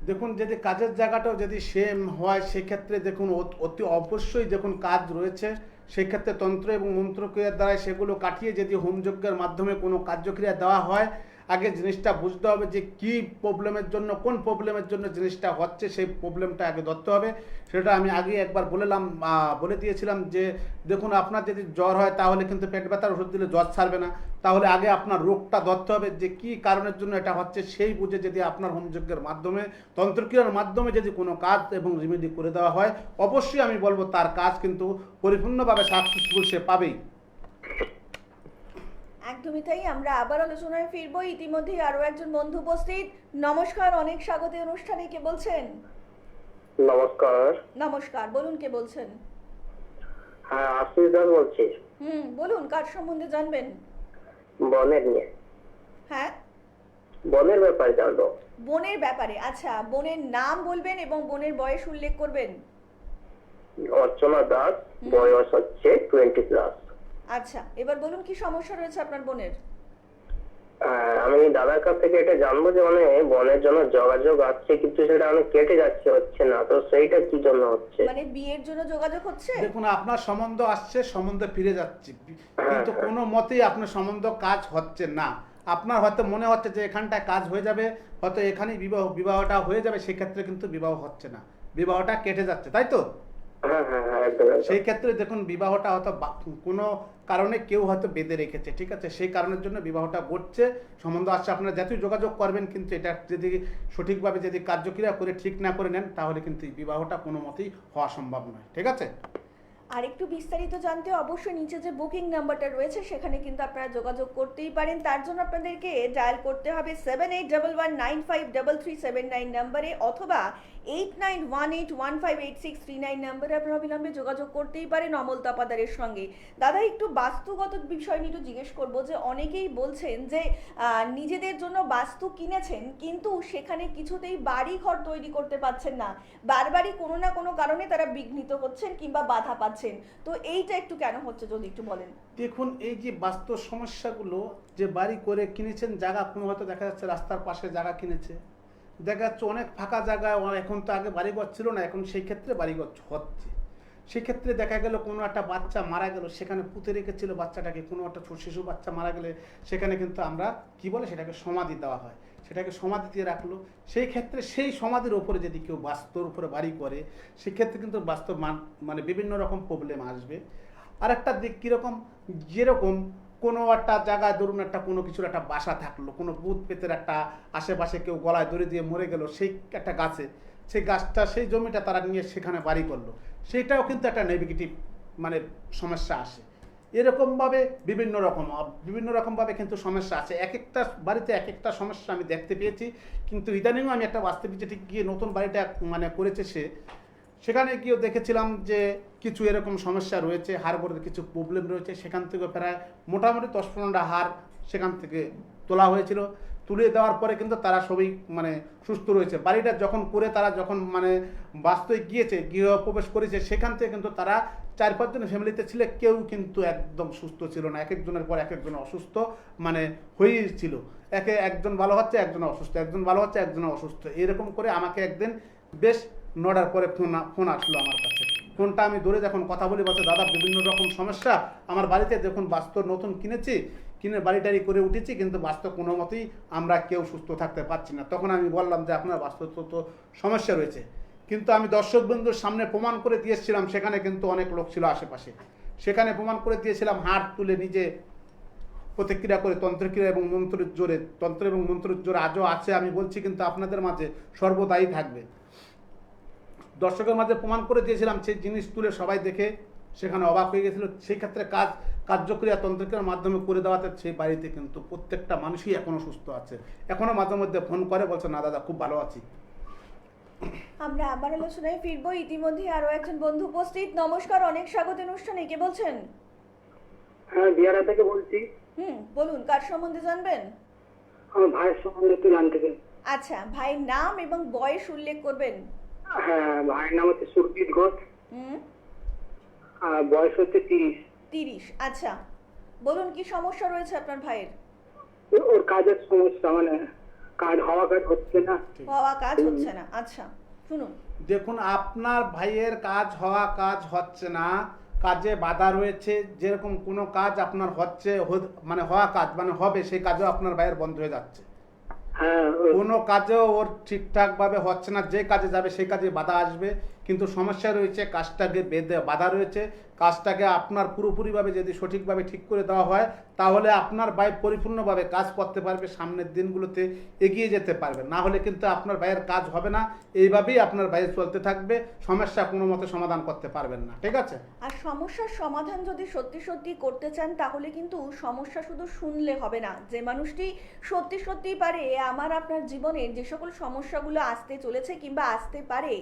দেখুন, যদি কাজের জায়গাটাও যদি সেম হয় সেক্ষেত্রে দেখুন অতি অবশ্যই দেখুন কাজ রয়েছে, সেক্ষেত্রে তন্ত্র এবং মন্ত্রক্রিয়ার দ্বারা সেগুলো কাটিয়ে যদি হোমযজ্ঞের মাধ্যমে কোনো কার্যক্রিয়া দেওয়া হয়, আগে জিনিসটা বুঝতে হবে যে কি প্রবলেমের জন্য, কোন প্রবলেমের জন্য জিনিসটা হচ্ছে, সেই প্রবলেমটা আগে ধরতে হবে। সেটা আমি আগে একবার বলে দিয়েছিলাম যে দেখুন, আপনার যদি জ্বর হয় তাহলে কিন্তু পেট ব্যথার ওষুধ দিলে জ্বর ছাড়বে না। তাহলে আগে আপনার রোগটা ধরতে হবে যে কি কারণের জন্য এটা হচ্ছে, সেই বুঝে যদি আপনার হোমযজ্ঞের মাধ্যমে, তন্ত্রক্রিয়ার মাধ্যমে যদি কোনো কাজ এবং রেমেডি করে দেওয়া হয়, অবশ্যই আমি বলবো তার কাজ কিন্তু পরিপূর্ণভাবে সাকসেসফুল সে পাবেই। একদমই তাই, আমরা আবার আলোচনায় ফিরবো। ইতিমধ্যেই আরো একজন বন্ধু উপস্থিত। নমস্কার, অনেক স্বাগত অনুষ্ঠানে। কে বলছেন? নমস্কার। নমস্কার, বলুন কে বলছেন? হ্যাঁ, আশিস দাস বলছি। বলুন, কার সম্বন্ধে জানবেন? বনের নিয়ে, হ্যাঁ, বনের ব্যাপারে জানবো। বোনের ব্যাপারে। আচ্ছা, বোনের নাম বলবেন এবং বোনের বয়স উল্লেখ করবেন। অর্চনা দাস, বয়স হচ্ছে 20+। আচ্ছা, এবার বলুন কি সমস্যা রয়েছে আপনার বোনের? আমি দাদার কাছ থেকে এটা জানবো যে মানে বনের জন্য যোগাযোগ আসছে কিন্তু সেটা অনেক কেটে যাচ্ছে, হচ্ছে না, তো সেইটা কি জন্য হচ্ছে? মানে বিয়ের জন্য যোগাযোগ হচ্ছে? দেখুন, আপনার সম্বন্ধ আসছে, সম্বন্ধ ফিরে যাচ্ছে, কিন্তু কোনো মতেই আপনার সম্বন্ধ কাজ হচ্ছে না। আপনার হয়তো মনে হচ্ছে যে এখানটায় কাজ হয়ে যাবে, হয়তো এখানেই বিবাহটা হয়ে যাবে, সেক্ষেত্রে কিন্তু বিবাহ হচ্ছে না, বিবাহটা কেটে যাচ্ছে, তাই তো? হ্যাঁ হ্যাঁ হ্যাঁ, একদম। সেই ক্ষেত্রে দেখুন, বিবাহটা হয়তো কোনো কারণে কেউ হয়তো বেঁধে রেখেছে, ঠিক আছে, সেই কারণের জন্য বিবাহটা ঘটছে, সম্বন্ধ আসছে। আপনারা যতই যোগাযোগ করবেন কিন্তু এটা যদি সঠিকভাবে যদি কার্যক্রিয়া করে ঠিক না করে নেন তাহলে কিন্তু বিবাহটা কোনো মতেই হওয়া সম্ভব নয়, ঠিক আছে? আর একটু বিস্তারিত জানতে অবশ্যই নিচে যে বুকিং নাম্বারটা রয়েছে সেখানে কিন্তু আপনারা যোগাযোগ করতেই পারেন। তার জন্য আপনাদেরকে ডায়াল করতে হবে 7811953379 নম্বরে অথবা 8918158639 নম্বরে আপনারা অবিলম্বে যোগাযোগ করতেই পারেন অমল তপাদারের সঙ্গে। দাদা, একটু বাস্তুগত বিষয় নিয়ে একটু জিজ্ঞেস করবো যে অনেকেই বলছেন যে নিজেদের জন্য বাস্তু কিনেছেন কিন্তু সেখানে কিছুতেই বাড়ি ঘর তৈরি করতে পারছেন না, বারবারই কোনো না কোনো কারণে তারা বিঘ্নিত হচ্ছেন কিংবা বাধা পাচ্ছেন, তো এইটা একটু কেন হচ্ছে যদি একটু বলেন। দেখুন, এই যে বাস্তু সমস্যাগুলো, যে বাড়ি করে কিনেছেন জায়গা, কোনো হয়তো দেখা যাচ্ছে রাস্তার পাশে জায়গা কিনেছে, দেখা যাচ্ছে অনেক ফাঁকা জায়গায়, এখন তো আগে বাড়িঘর ছিল না, এখন সেই ক্ষেত্রে বাড়িঘর হচ্ছে। সেক্ষেত্রে দেখা গেল কোনো একটা বাচ্চা মারা গেল, সেখানে পুঁতে রেখেছিল বাচ্চাটাকে, কোনো একটা শিশু বাচ্চা মারা গেলে সেখানে কিন্তু আমরা কি বলে সেটাকে সমাধি দেওয়া হয়, সেটাকে সমাধি দিয়ে রাখলো। সেই ক্ষেত্রে সেই সমাধির ওপরে যদি কেউ বাস্তুর উপরে বাড়ি করে সেক্ষেত্রে কিন্তু বাস্তব মানে বিভিন্ন রকম প্রবলেম আসবে। আর একটা দিক কীরকম, যেরকম কোনো একটা জায়গায় ধরুন একটা কোনো কিছুর একটা বাসা থাকলো, কোনো ভূত পেতের একটা আশেপাশে কেউ গলায় দড়ি দিয়ে মরে গেল সেই একটা গাছে, সেই গাছটা সেই জমিটা তারা নিয়ে সেখানে বাড়ি করলো, সেইটাও কিন্তু একটা নেগেটিভ মানে সমস্যা আসে। এরকমভাবে বিভিন্ন রকমভাবে কিন্তু সমস্যা আছে, এক একটা বাড়িতে এক একটা সমস্যা আমি দেখতে পেয়েছি। কিন্তু ইদানিংও আমি একটা বাস্তবিক যেটি গিয়ে নতুন বাড়িটা মানে করেছে সেখানে গিয়েও দেখেছিলাম যে কিছু এরকম সমস্যা রয়েছে, হাড়গোড়ের কিছু প্রবলেম রয়েছে, সেখান থেকে প্রায় মোটামুটি 10-15টা হাড় সেখান থেকে তোলা হয়েছিল। তুলে দেওয়ার পরে কিন্তু তারা সবই মানে সুস্থ রয়েছে। বাড়িটা যখন করে তারা যখন মানে বাস্তবে গিয়েছে, গৃহ প্রবেশ করেছে, সেখান থেকে কিন্তু তারা 4-5 জন ফ্যামিলিতে ছিল, কেউ কিন্তু একদম সুস্থ ছিল না, এক একজনের পর এক একজন অসুস্থ মানে হয়েই ছিল। একজন ভালো হচ্ছে, একজন অসুস্থ, একজন ভালো হচ্ছে, একজন অসুস্থ, এরকম করে আমাকে একদিন বেশ 9টার পরে ফোন আসলো আমার কাছে। ফোনটা আমি ধরে যখন কথা বলি, বলছে দাদা বিভিন্ন রকম সমস্যা আমার বাড়িতে, দেখুন বাস্তব নতুন কিনেছি, কিনে বাড়ি টাড়ি করে উঠেছি, কিন্তু বাস্তব কোনো মতেই আমরা কেউ সুস্থ থাকতে পারছি না। তখন আমি বললাম যে আপনার বাস্তব তো সমস্যা রয়েছে, কিন্তু আমি দর্শক বন্ধুর সামনে প্রমাণ করে দিয়েছিলাম, সেখানে কিন্তু অনেক লোক ছিল আশেপাশে, সেখানে প্রমাণ করে দিয়েছিলাম হাত তুলে নিজে প্রতিক্রিয়া করে তন্ত্রক্রিয়া এবং মন্ত্রের জোরে, তন্ত্র এবং মন্ত্রের জোরে আজও আছে, আমি বলছি, কিন্তু আপনাদের মাঝে সর্বদাই থাকবে। দর্শকের মাঝে প্রমাণ করে দিয়েছিলাম, সেই জিনিস তুলে সবাই দেখে সেখানে অবাক হয়ে গেছিলো। সেই ক্ষেত্রে কার্যক্রিয়া তন্ত্রক্রিয়ার মাধ্যমে করে দেওয়াতে সেই বাড়িতে কিন্তু প্রত্যেকটা মানুষই এখনও সুস্থ আছে, এখনও মাঝে মধ্যে ফোন করে বলছে না দাদা খুব ভালো আছি। আমরা আবার আলোচনায় ফিরবো। ইতিমধ্যে আরো একজন বন্ধু উপস্থিত। নমস্কার, অনেক স্বাগত অনুষ্ঠানে। কে বলছেন? হ্যাঁ, দিয়ারা থেকে বলছি। বলুন, কার সম্বন্ধে জানবেন? আমার ভাইয়ের সম্বন্ধে একটু জানতে চাই। আচ্ছা, ভাইয়ের নাম এবং বয়স উল্লেখ করবেন। হ্যাঁ, ভাইয়ের নাম হচ্ছে সুরজিৎ ঘোষ, হুম, আর বয়স হচ্ছে 30। 30। আচ্ছা, বলুন কি সমস্যা রয়েছে আপনার ভাইয়ের? ওর কাজের সমস্যা, মানে কাজ হচ্ছে না। হওয়া কাজ হচ্ছে না। আচ্ছা, শুনুন। দেখুন, আপনার ভাইয়ের কাজ হচ্ছে না, কাজে বাধা রয়েছে। যেরকম কোনো কাজ আপনার হচ্ছে, মানে হওয়া কাজ মানে হবে, সেই কাজও আপনার ভাইয়ের বন্ধ হয়ে যাচ্ছে। হ্যাঁ, কোনো কাজেও ওর ঠিকঠাকভাবে হচ্ছে না, যে কাজে যাবে সেই কাজে বাধা আসবে। কিন্তু সমস্যা রয়েছে, কাজটাকে বাধা রয়েছে, কাজটাকে আপনার পুরোপুরিভাবে যদি সঠিকভাবে ঠিক করে দেওয়া হয়, তাহলে আপনার ভাই পরিপূর্ণভাবে কাজ করতে পারবে, সামনের দিনগুলোতে এগিয়ে যেতে পারবে। না হলে কিন্তু আপনার ভাইয়ের কাজ হবে না, এইভাবেই আপনার ভাইয়ের চলতে থাকবে, সমস্যা কোনো মতে সমাধান করতে পারবেন না। ঠিক আছে? আর সমস্যার সমাধান যদি সত্যি সত্যি করতে চান, তাহলে কিন্তু সমস্যা শুধু শুনলে হবে না। যে মানুষটি সত্যি সত্যি পারে আমার আপনার জীবনের যে সকল সমস্যাগুলো আসতে চলেছে কিংবা আসতে পারে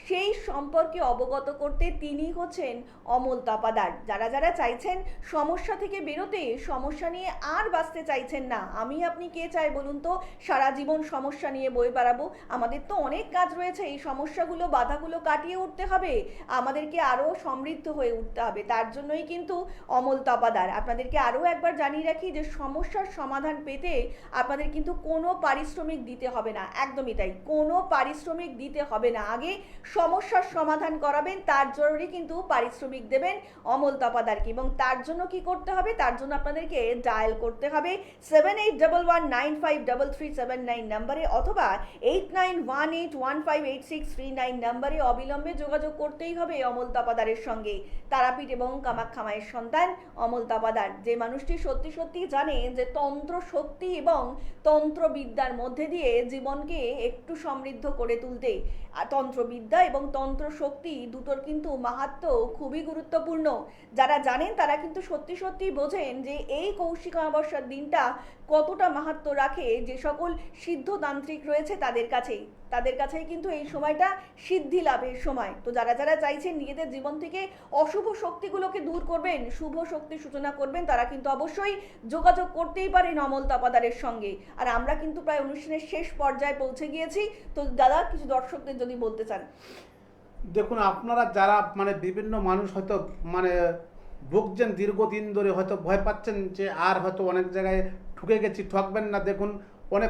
সেই সম্পর্কে অবগত করতে, তিনি হচ্ছেন অমল তপাদার। যারা যারা চাইছেন সমস্যা থেকে বেরোতে, সমস্যা নিয়ে আর বাঁচতে চাইছেন না, আমি আপনি কে চাই বলুন তো সারা জীবন সমস্যা নিয়ে বয়ে বেড়াবো? আমাদের তো অনেক কাজ রয়েছে, এই সমস্যাগুলো বাধাগুলো কাটিয়ে উঠতে হবে, আমাদেরকে আরও সমৃদ্ধ হয়ে উঠতে হবে। তার জন্যই কিন্তু অমল তপাদার। আপনাদেরকে আরও একবার জানিয়ে রাখি যে সমস্যার সমাধান পেতে আপনাদের কিন্তু কোনো পারিশ্রমিক দিতে হবে না, একদমই তাই, কোনো পারিশ্রমিক দিতে হবে না। আগে সমস্যার সমাধান করাবেন, তার জন্যই কিন্তু পারিশ্রমিক দেবেন অমল তপাদারকে। এবং তার জন্য কি করতে হবে? তার জন্য আপনাদেরকে ডায়াল করতে হবে 7811953379 নম্বরে, অথবা 8918158639 নম্বরে অবিলম্বে যোগাযোগ করতেই হবে অমল তপাদারের সঙ্গে। তারাপীঠ এবং কামাখ্যা মায়ের সন্তান অমল তপাদার, যে মানুষটি সত্যি সত্যি জানে যে তন্ত্র শক্তি এবং তন্ত্রবিদ্যার মধ্যে দিয়ে জীবনকে একটু সমৃদ্ধ করে তুলতে, আর তন্ত্রবিদ্যা এবং তন্ত্র শক্তি দুটোর কিন্তু মাহাত্ম্য খুবই গুরুত্বপূর্ণ। যারা জানেন তারা কিন্তু সত্যি সত্যি বোঝেন যে এই কৌশিক অমাবস্যার দিনটা কতটা মাহাত্ম্য রাখে। যে সকল সিদ্ধতান্ত্রিক রয়েছে তাদের কাছেই কিন্তু এই সময়টা সিদ্ধি লাভের সময়। তো যারা যারা চাইছেন নিজেদের জীবন থেকে অশুভ শক্তিগুলোকে দূর করবেন, শুভ শক্তির সূচনা করবেন, তারা কিন্তু অবশ্যই যোগাযোগ করতেই পারেন অমল তপাদারের সঙ্গে। আর আমরা কিন্তু প্রায় অনুষ্ঠানের শেষ পর্যায়ে পৌঁছে গিয়েছি। তো দাদা, কিছু দর্শকদের যদি বলতে চান। দেখুন, আপনারা যারা মানে বিভিন্ন মানুষ হয়তো মানে ভুগছেন দীর্ঘদিন ধরে, হয়তো ভয় পাচ্ছেন যে আর হয়তো অনেক জায়গায় ঠকে গেছি, ঠকবেন না। দেখুন,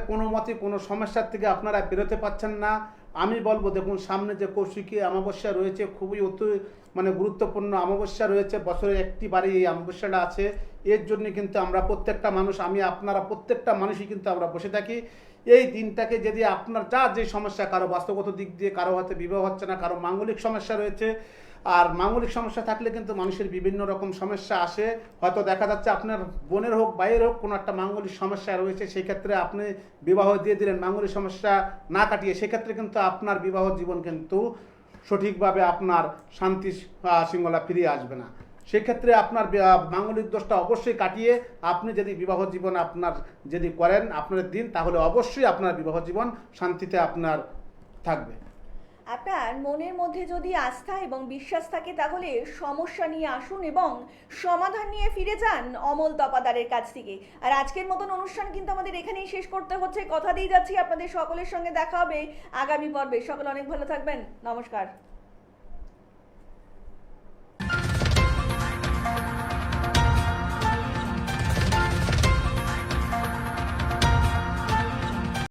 কোনো মতে কোনো সমস্যার থেকে আপনারা বেরোতে পারছেন না, আমি বলবো দেখুন, সামনে যে কৌশিকী অমাবস্যা রয়েছে, খুবই মানে গুরুত্বপূর্ণ অমাবস্যা রয়েছে, বছরে একটি বারে এই অমাবস্যাটা আছে। এর জন্য কিন্তু আমরা প্রত্যেকটা মানুষ, আপনারা প্রত্যেকটা মানুষই কিন্তু আমরা বসে থাকি এই দিনটাকে। যদি আপনার যে সমস্যা, কারো বাস্তবগত দিক দিয়ে, কারো হয়তো বিবাহ হচ্ছে না, কারো মাঙ্গলিক সমস্যা রয়েছে, আর মাঙ্গলিক সমস্যা থাকলে কিন্তু মানুষের বিভিন্ন রকম সমস্যা আসে। হয়তো দেখা যাচ্ছে আপনার বোনের হোক ভাইয়ের হোক কোনো একটা মাঙ্গলিক সমস্যা রয়েছে, সেই ক্ষেত্রে আপনি বিবাহ দিয়ে দিলেন মাঙ্গলিক সমস্যা না কাটিয়ে, সেক্ষেত্রে কিন্তু আপনার বিবাহ জীবন কিন্তু সঠিকভাবে আপনার শান্তি শৃঙ্খলা ফিরিয়ে আসবে না। সেক্ষেত্রে আপনার মাঙ্গলিক দোষটা অবশ্যই কাটিয়ে আপনি যদি বিবাহ জীবন আপনার যদি করেন আপনার দিন, তাহলে অবশ্যই আপনার বিবাহ জীবন শান্তিতে আপনার থাকবে। আপনার মনের মধ্যে যদি আস্থা এবং বিশ্বাস থাকে, তাহলে সমস্যা নিয়ে আসুন এবং সমাধান নিয়ে ফিরে যান অমল তপাদারের কাছ থেকে। আর আজকের মতন অনুষ্ঠান কিন্তু আমাদের এখানেই শেষ করতে হচ্ছে। কথা দিয়ে যাচ্ছি আপনাদের সকলের সঙ্গে দেখা হবে আগামী পর্বে। সকলে অনেক ভালো থাকবেন। নমস্কার।